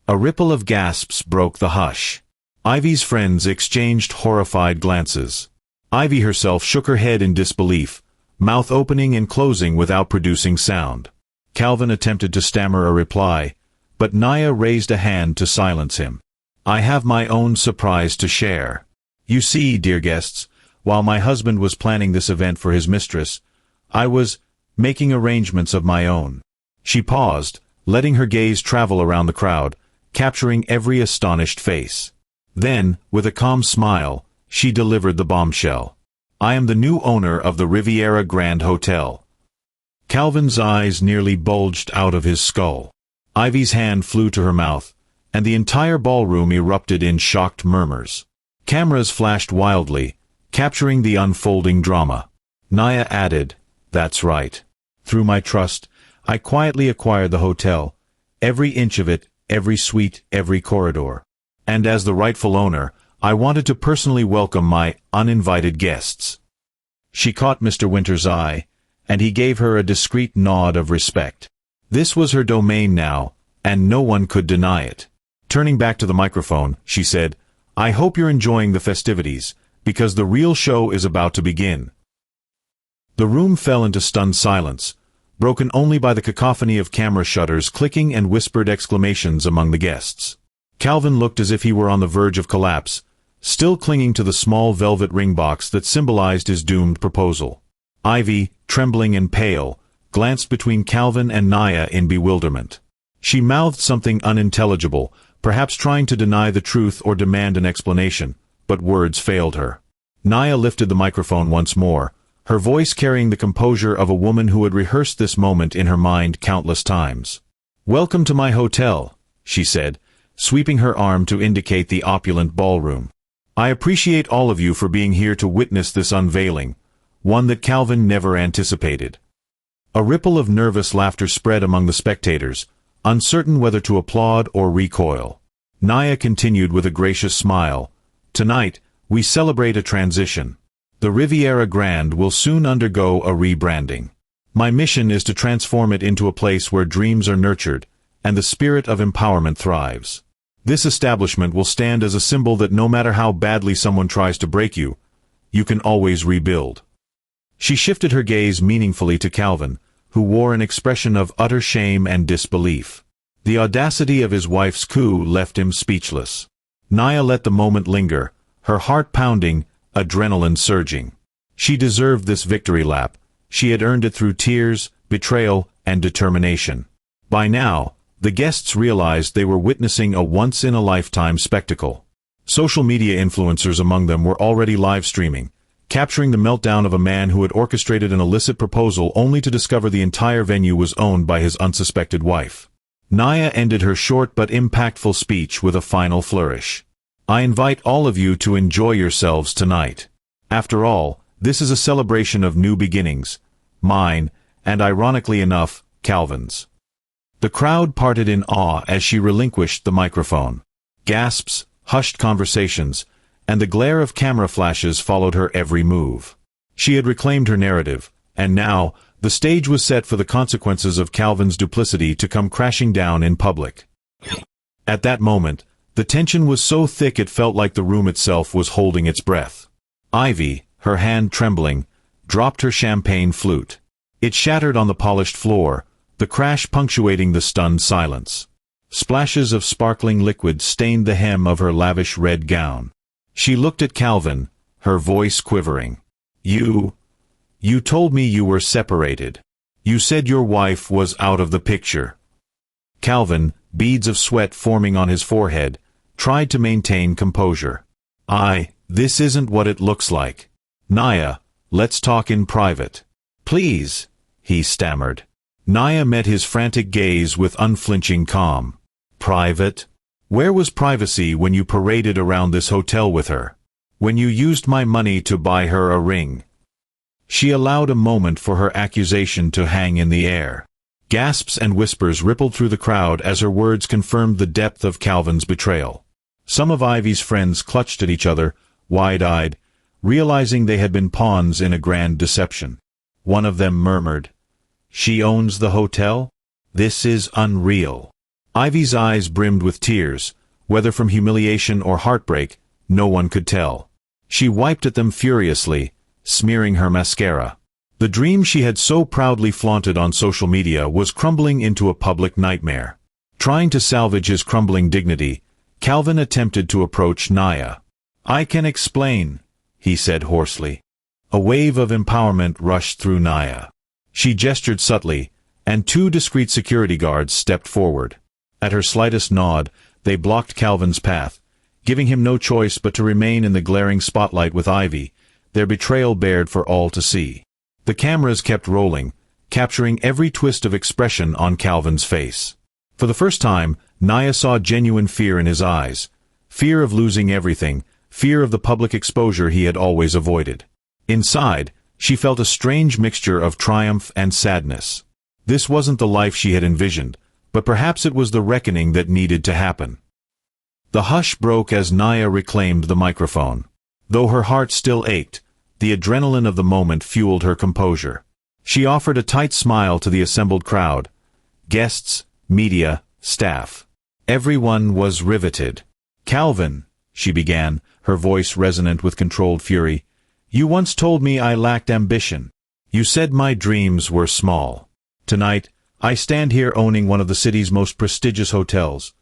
A ripple of gasps broke the hush. Ivy's friends exchanged horrified glances. Ivy herself shook her head in disbelief, mouth opening and closing without producing sound. Calvin attempted to stammer a reply, but Naya raised a hand to silence him. "I have my own surprise to share. You see, dear guests, while my husband was planning this event for his mistress, I was making arrangements of my own." She paused, letting her gaze travel around the crowd, capturing every astonished face. Then, with a calm smile, she delivered the bombshell. "I am the new owner of the Riviera Grand Hotel." Calvin's eyes nearly bulged out of his skull. Ivy's hand flew to her mouth, and the entire ballroom erupted in shocked murmurs. Cameras flashed wildly, capturing the unfolding drama. Naya added, "That's right. Through my trust, I quietly acquired the hotel, every inch of it, every suite, every corridor. And as the rightful owner, I wanted to personally welcome my uninvited guests." She caught Mr. Winter's eye, and he gave her a discreet nod of respect. This was her domain now, and no one could deny it. Turning back to the microphone, she said, "I hope you're enjoying the festivities, because the real show is about to begin." The room fell into stunned silence, broken only by the cacophony of camera shutters clicking and whispered exclamations among the guests. Calvin looked as if he were on the verge of collapse, still clinging to the small velvet ring box that symbolized his doomed proposal. Ivy, trembling and pale, glanced between Calvin and Naya in bewilderment. She mouthed something unintelligible, perhaps trying to deny the truth or demand an explanation, but words failed her. Naya lifted the microphone once more, her voice carrying the composure of a woman who had rehearsed this moment in her mind countless times. "Welcome to my hotel," she said, sweeping her arm to indicate the opulent ballroom. "I appreciate all of you for being here to witness this unveiling, one that Calvin never anticipated." A ripple of nervous laughter spread among the spectators, uncertain whether to applaud or recoil. Naya continued with a gracious smile, "Tonight, we celebrate a transition. The Riviera Grand will soon undergo a rebranding. My mission is to transform it into a place where dreams are nurtured, and the spirit of empowerment thrives. This establishment will stand as a symbol that no matter how badly someone tries to break you, you can always rebuild." She shifted her gaze meaningfully to Calvin, who wore an expression of utter shame and disbelief. The audacity of his wife's coup left him speechless. Naya let the moment linger, her heart pounding, adrenaline surging. She deserved this victory lap. She had earned it through tears, betrayal, and determination. By now, the guests realized they were witnessing a once-in-a-lifetime spectacle. Social media influencers among them were already live streaming, capturing the meltdown of a man who had orchestrated an illicit proposal only to discover the entire venue was owned by his unsuspected wife. Naya ended her short but impactful speech with a final flourish. "I invite all of you to enjoy yourselves tonight. After all, this is a celebration of new beginnings, mine, and ironically enough, Calvin's." The crowd parted in awe as she relinquished the microphone. Gasps, hushed conversations, and the glare of camera flashes followed her every move. She had reclaimed her narrative, and now, the stage was set for the consequences of Calvin's duplicity to come crashing down in public. At that moment, the tension was so thick it felt like the room itself was holding its breath. Ivy, her hand trembling, dropped her champagne flute. It shattered on the polished floor, the crash punctuating the stunned silence. Splashes of sparkling liquid stained the hem of her lavish red gown. She looked at Calvin, her voice quivering. You told me you were separated. You said your wife was out of the picture." Calvin, beads of sweat forming on his forehead, tried to maintain composure. This isn't what it looks like. Naya, let's talk in private." "Please," he stammered. Naya met his frantic gaze with unflinching calm. "Private? Where was privacy when you paraded around this hotel with her? When you used my money to buy her a ring?" She allowed a moment for her accusation to hang in the air. Gasps and whispers rippled through the crowd as her words confirmed the depth of Calvin's betrayal. Some of Ivy's friends clutched at each other, wide-eyed, realizing they had been pawns in a grand deception. One of them murmured, "She owns the hotel? This is unreal." Ivy's eyes brimmed with tears, whether from humiliation or heartbreak, no one could tell. She wiped at them furiously, smearing her mascara. The dream she had so proudly flaunted on social media was crumbling into a public nightmare. Trying to salvage his crumbling dignity, Calvin attempted to approach Naya. "I can explain," he said hoarsely. A wave of empowerment rushed through Naya. She gestured subtly, and two discreet security guards stepped forward. At her slightest nod, they blocked Calvin's path, giving him no choice but to remain in the glaring spotlight with Ivy, their betrayal bared for all to see. The cameras kept rolling, capturing every twist of expression on Calvin's face. For the first time, Naya saw genuine fear in his eyes, fear of losing everything, fear of the public exposure he had always avoided. Inside, she felt a strange mixture of triumph and sadness. This wasn't the life she had envisioned, but perhaps it was the reckoning that needed to happen. The hush broke as Naya reclaimed the microphone. Though her heart still ached, the adrenaline of the moment fueled her composure. She offered a tight smile to the assembled crowd. Guests, media, staff. Everyone was riveted. "Calvin," she began, her voice resonant with controlled fury, "you once told me I lacked ambition. You said my dreams were small. Tonight, I stand here owning one of the city's most prestigious hotels,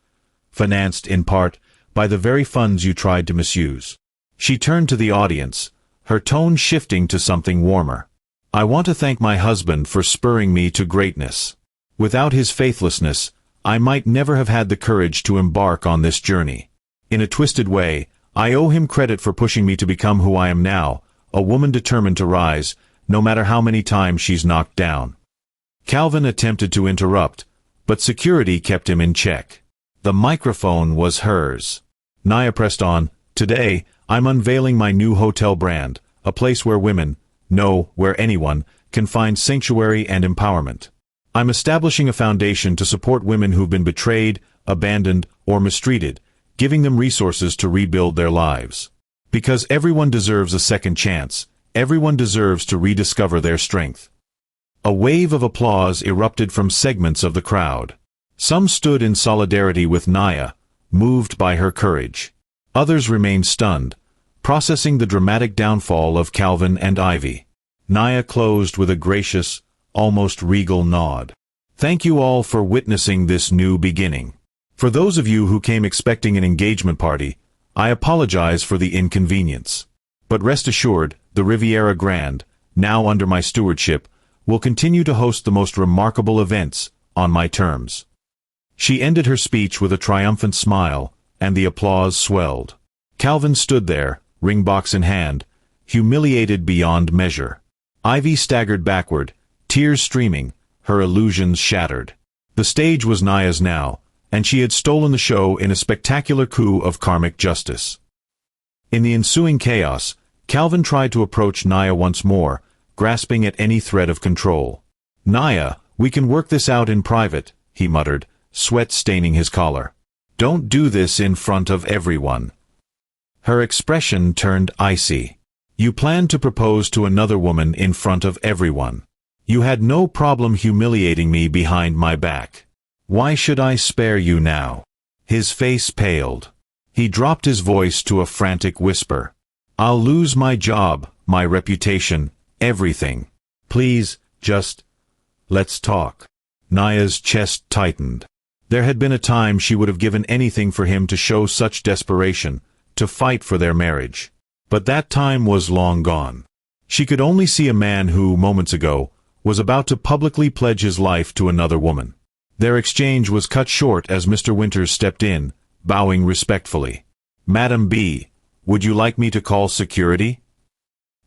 financed, in part, by the very funds you tried to misuse." She turned to the audience, her tone shifting to something warmer. "I want to thank my husband for spurring me to greatness. Without his faithlessness, I might never have had the courage to embark on this journey. In a twisted way, I owe him credit for pushing me to become who I am now, a woman determined to rise, no matter how many times she's knocked down." Calvin attempted to interrupt, but security kept him in check. The microphone was hers. Naya pressed on, "Today, I'm unveiling my new hotel brand, a place where women, no, where anyone, can find sanctuary and empowerment. I'm establishing a foundation to support women who've been betrayed, abandoned, or mistreated, giving them resources to rebuild their lives. Because everyone deserves a second chance, everyone deserves to rediscover their strength." A wave of applause erupted from segments of the crowd. Some stood in solidarity with Naya, moved by her courage. Others remained stunned, processing the dramatic downfall of Calvin and Ivy. Naya closed with a gracious, almost regal nod. Thank you all for witnessing this new beginning. For those of you who came expecting an engagement party, I apologize for the inconvenience. But rest assured, the Riviera Grande, now under my stewardship, will continue to host the most remarkable events, on my terms. She ended her speech with a triumphant smile, and the applause swelled. Calvin stood there, ring box in hand, humiliated beyond measure. Ivy staggered backward, tears streaming, her illusions shattered. The stage was Naya's now, and she had stolen the show in a spectacular coup of karmic justice. In the ensuing chaos, Calvin tried to approach Naya once more, grasping at any thread of control. "Naya, we can work this out in private," he muttered, sweat staining his collar. "Don't do this in front of everyone." Her expression turned icy. "You planned to propose to another woman in front of everyone. You had no problem humiliating me behind my back. Why should I spare you now?" His face paled. He dropped his voice to a frantic whisper. "I'll lose my job, my reputation, everything. Please, just, let's talk." Naya's chest tightened. There had been a time she would have given anything for him to show such desperation, to fight for their marriage. But that time was long gone. She could only see a man who, moments ago, was about to publicly pledge his life to another woman. Their exchange was cut short as Mr. Winters stepped in, bowing respectfully. "Madam B, would you like me to call security?"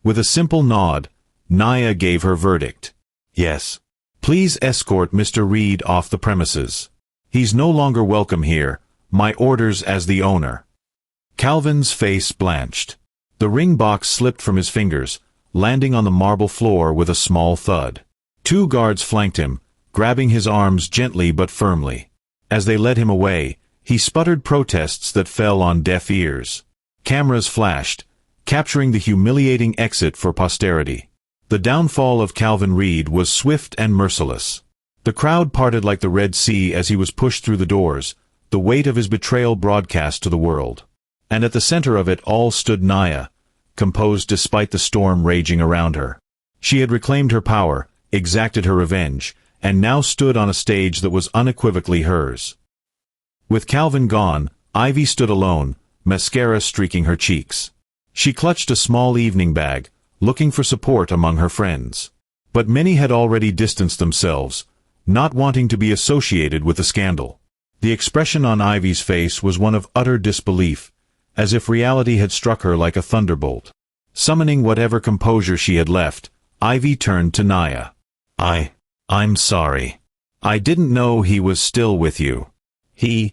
With a simple nod, Naya gave her verdict. "Yes. Please escort Mr. Reed off the premises. He's no longer welcome here. My orders as the owner." Calvin's face blanched. The ring box slipped from his fingers, landing on the marble floor with a small thud. Two guards flanked him, grabbing his arms gently but firmly. As they led him away, he sputtered protests that fell on deaf ears. Cameras flashed, capturing the humiliating exit for posterity. The downfall of Calvin Reed was swift and merciless. The crowd parted like the Red Sea as he was pushed through the doors, the weight of his betrayal broadcast to the world. And at the center of it all stood Naya, composed despite the storm raging around her. She had reclaimed her power, exacted her revenge, and now stood on a stage that was unequivocally hers. With Calvin gone, Ivy stood alone, mascara streaking her cheeks. She clutched a small evening bag, looking for support among her friends. But many had already distanced themselves, not wanting to be associated with the scandal. The expression on Ivy's face was one of utter disbelief, as if reality had struck her like a thunderbolt. Summoning whatever composure she had left, Ivy turned to Naya. I'm sorry. I didn't know he was still with you. He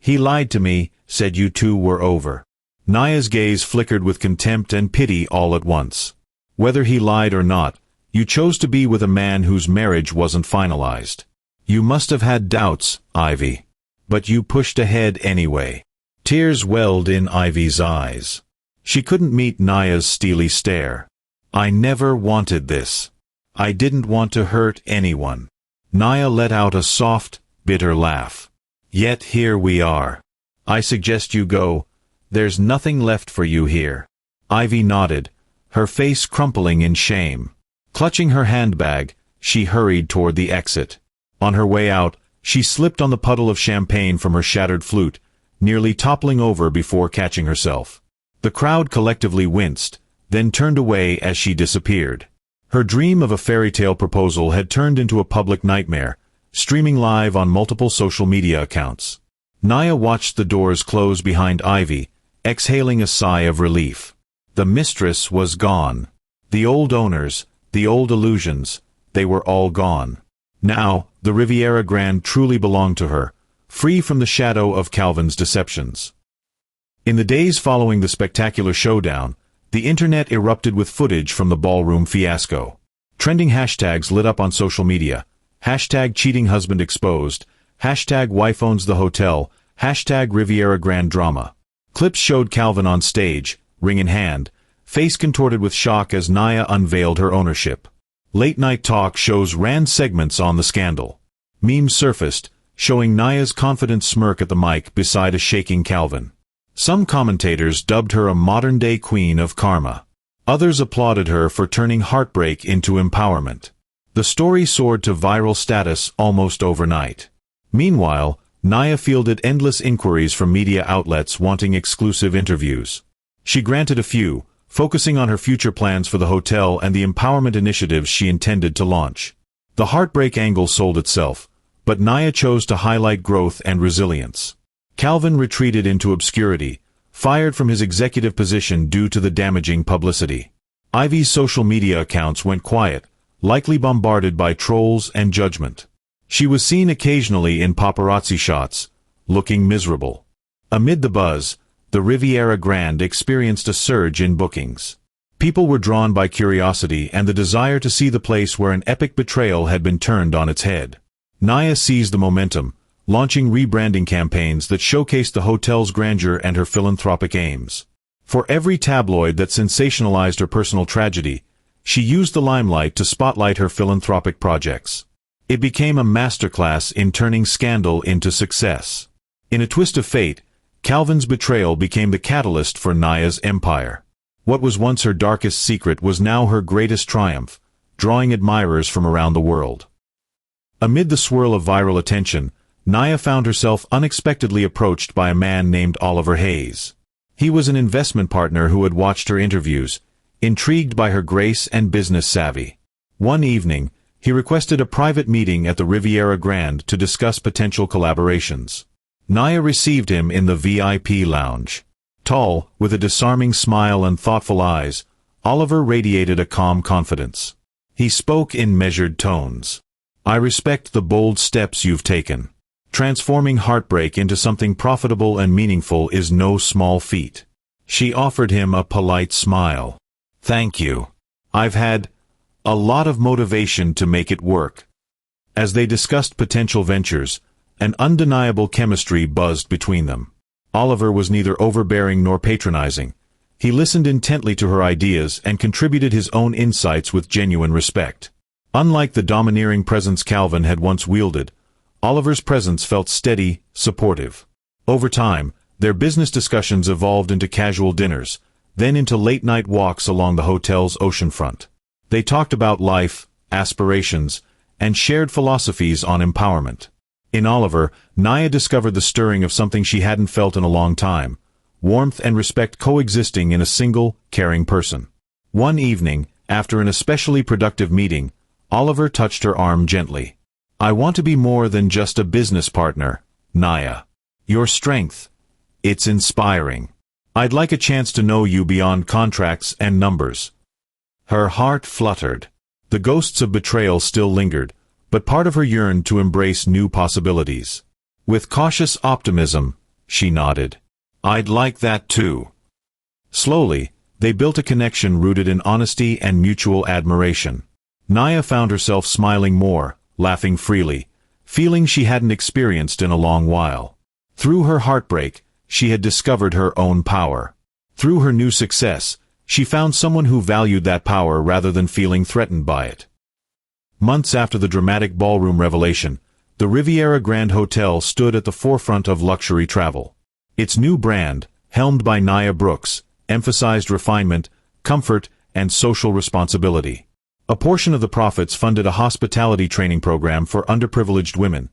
lied to me, said you two were over." Naya's gaze flickered with contempt and pity all at once. "Whether he lied or not, you chose to be with a man whose marriage wasn't finalized. You must have had doubts, Ivy. But you pushed ahead anyway." Tears welled in Ivy's eyes. She couldn't meet Naya's steely stare. "I never wanted this. I didn't want to hurt anyone." Naya let out a soft, bitter laugh. "Yet here we are. I suggest you go. There's nothing left for you here." Ivy nodded, her face crumpling in shame. Clutching her handbag, she hurried toward the exit. On her way out, she slipped on the puddle of champagne from her shattered flute, nearly toppling over before catching herself. The crowd collectively winced, then turned away as she disappeared. Her dream of a fairy tale proposal had turned into a public nightmare, streaming live on multiple social media accounts. Naya watched the doors close behind Ivy, exhaling a sigh of relief. The mistress was gone. The old owners, the old illusions, they were all gone. Now, the Riviera Grande truly belonged to her, free from the shadow of Calvin's deceptions. In the days following the spectacular showdown, the internet erupted with footage from the ballroom fiasco. Trending hashtags lit up on social media. Hashtag cheating husband exposed, hashtag wife owns the hotel, hashtag Riviera Grande drama. Clips showed Calvin on stage, ring in hand, face contorted with shock as Naya unveiled her ownership. Late-night talk shows ran segments on the scandal. Memes surfaced, showing Naya's confident smirk at the mic beside a shaking Calvin. Some commentators dubbed her a modern-day queen of karma. Others applauded her for turning heartbreak into empowerment. The story soared to viral status almost overnight. Meanwhile, Naya fielded endless inquiries from media outlets wanting exclusive interviews. She granted a few, focusing on her future plans for the hotel and the empowerment initiatives she intended to launch. The heartbreak angle sold itself, but Naya chose to highlight growth and resilience. Calvin retreated into obscurity, fired from his executive position due to the damaging publicity. Ivy's social media accounts went quiet, likely bombarded by trolls and judgment. She was seen occasionally in paparazzi shots, looking miserable. Amid the buzz, the Riviera Grande experienced a surge in bookings. People were drawn by curiosity and the desire to see the place where an epic betrayal had been turned on its head. Naya seized the momentum, launching rebranding campaigns that showcased the hotel's grandeur and her philanthropic aims. For every tabloid that sensationalized her personal tragedy, she used the limelight to spotlight her philanthropic projects. It became a masterclass in turning scandal into success. In a twist of fate, Calvin's betrayal became the catalyst for Naya's empire. What was once her darkest secret was now her greatest triumph, drawing admirers from around the world. Amid the swirl of viral attention, Naya found herself unexpectedly approached by a man named Oliver Hayes. He was an investment partner who had watched her interviews, intrigued by her grace and business savvy. One evening, he requested a private meeting at the Riviera Grande to discuss potential collaborations. Naya received him in the VIP lounge. Tall, with a disarming smile and thoughtful eyes, Oliver radiated a calm confidence. He spoke in measured tones. "I respect the bold steps you've taken. Transforming heartbreak into something profitable and meaningful is no small feat." She offered him a polite smile. "Thank you. I've had a lot of motivation to make it work." As they discussed potential ventures, an undeniable chemistry buzzed between them. Oliver was neither overbearing nor patronizing. He listened intently to her ideas and contributed his own insights with genuine respect. Unlike the domineering presence Calvin had once wielded, Oliver's presence felt steady, supportive. Over time, their business discussions evolved into casual dinners, then into late-night walks along the hotel's oceanfront. They talked about life, aspirations, and shared philosophies on empowerment. In Oliver, Naya discovered the stirring of something she hadn't felt in a long time: warmth and respect coexisting in a single, caring person. One evening, after an especially productive meeting, Oliver touched her arm gently. "I want to be more than just a business partner, Naya. Your strength, it's inspiring. I'd like a chance to know you beyond contracts and numbers." Her heart fluttered. The ghosts of betrayal still lingered, but part of her yearned to embrace new possibilities. With cautious optimism, she nodded. "I'd like that too." Slowly, they built a connection rooted in honesty and mutual admiration. Naya found herself smiling more, laughing freely, feeling she hadn't experienced in a long while. Through her heartbreak, she had discovered her own power. Through her new success, she found someone who valued that power rather than feeling threatened by it. Months after the dramatic ballroom revelation, the Riviera Grande Hotel stood at the forefront of luxury travel. Its new brand, helmed by Naya Brooks, emphasized refinement, comfort, and social responsibility. A portion of the profits funded a hospitality training program for underprivileged women,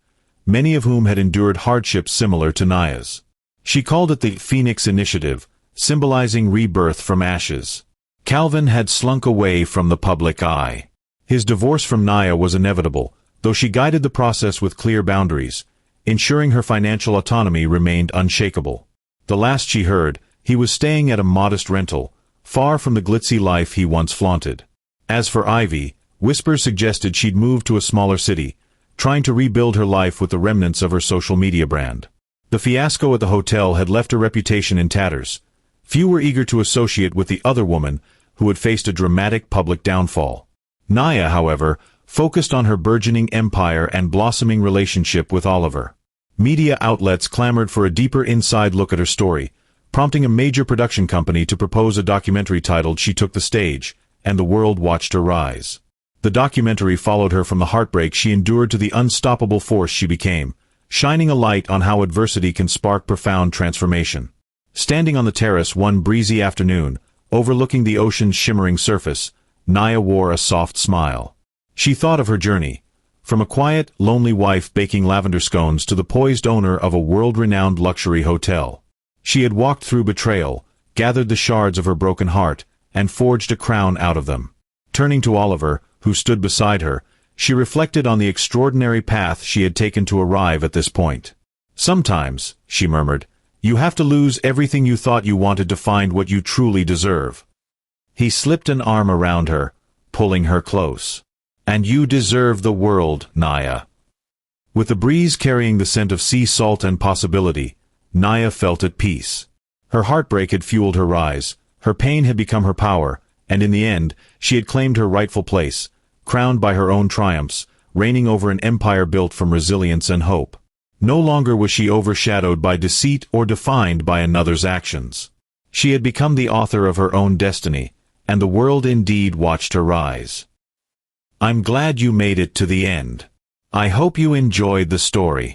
many of whom had endured hardships similar to Naya's. She called it the Phoenix Initiative, symbolizing rebirth from ashes. Calvin had slunk away from the public eye. His divorce from Naya was inevitable, though she guided the process with clear boundaries, ensuring her financial autonomy remained unshakable. The last she heard, he was staying at a modest rental, far from the glitzy life he once flaunted. As for Ivy, whispers suggested she'd moved to a smaller city, trying to rebuild her life with the remnants of her social media brand. The fiasco at the hotel had left her reputation in tatters. Few were eager to associate with the other woman who had faced a dramatic public downfall. Naya, however, focused on her burgeoning empire and blossoming relationship with Oliver. Media outlets clamored for a deeper inside look at her story, prompting a major production company to propose a documentary titled "She Took the Stage," and the world watched her rise. The documentary followed her from the heartbreak she endured to the unstoppable force she became, shining a light on how adversity can spark profound transformation. Standing on the terrace one breezy afternoon, overlooking the ocean's shimmering surface, Naya wore a soft smile. She thought of her journey, from a quiet, lonely wife baking lavender scones to the poised owner of a world-renowned luxury hotel. She had walked through betrayal, gathered the shards of her broken heart, and forged a crown out of them. Turning to Oliver, who stood beside her, she reflected on the extraordinary path she had taken to arrive at this point. "Sometimes," she murmured, "you have to lose everything you thought you wanted to find what you truly deserve." He slipped an arm around her, pulling her close. "And you deserve the world, Naya." With the breeze carrying the scent of sea salt and possibility, Naya felt at peace. Her heartbreak had fueled her rise, her pain had become her power, and in the end, she had claimed her rightful place, crowned by her own triumphs, reigning over an empire built from resilience and hope. No longer was she overshadowed by deceit or defined by another's actions. She had become the author of her own destiny, and the world indeed watched her rise. I'm glad you made it to the end. I hope you enjoyed the story.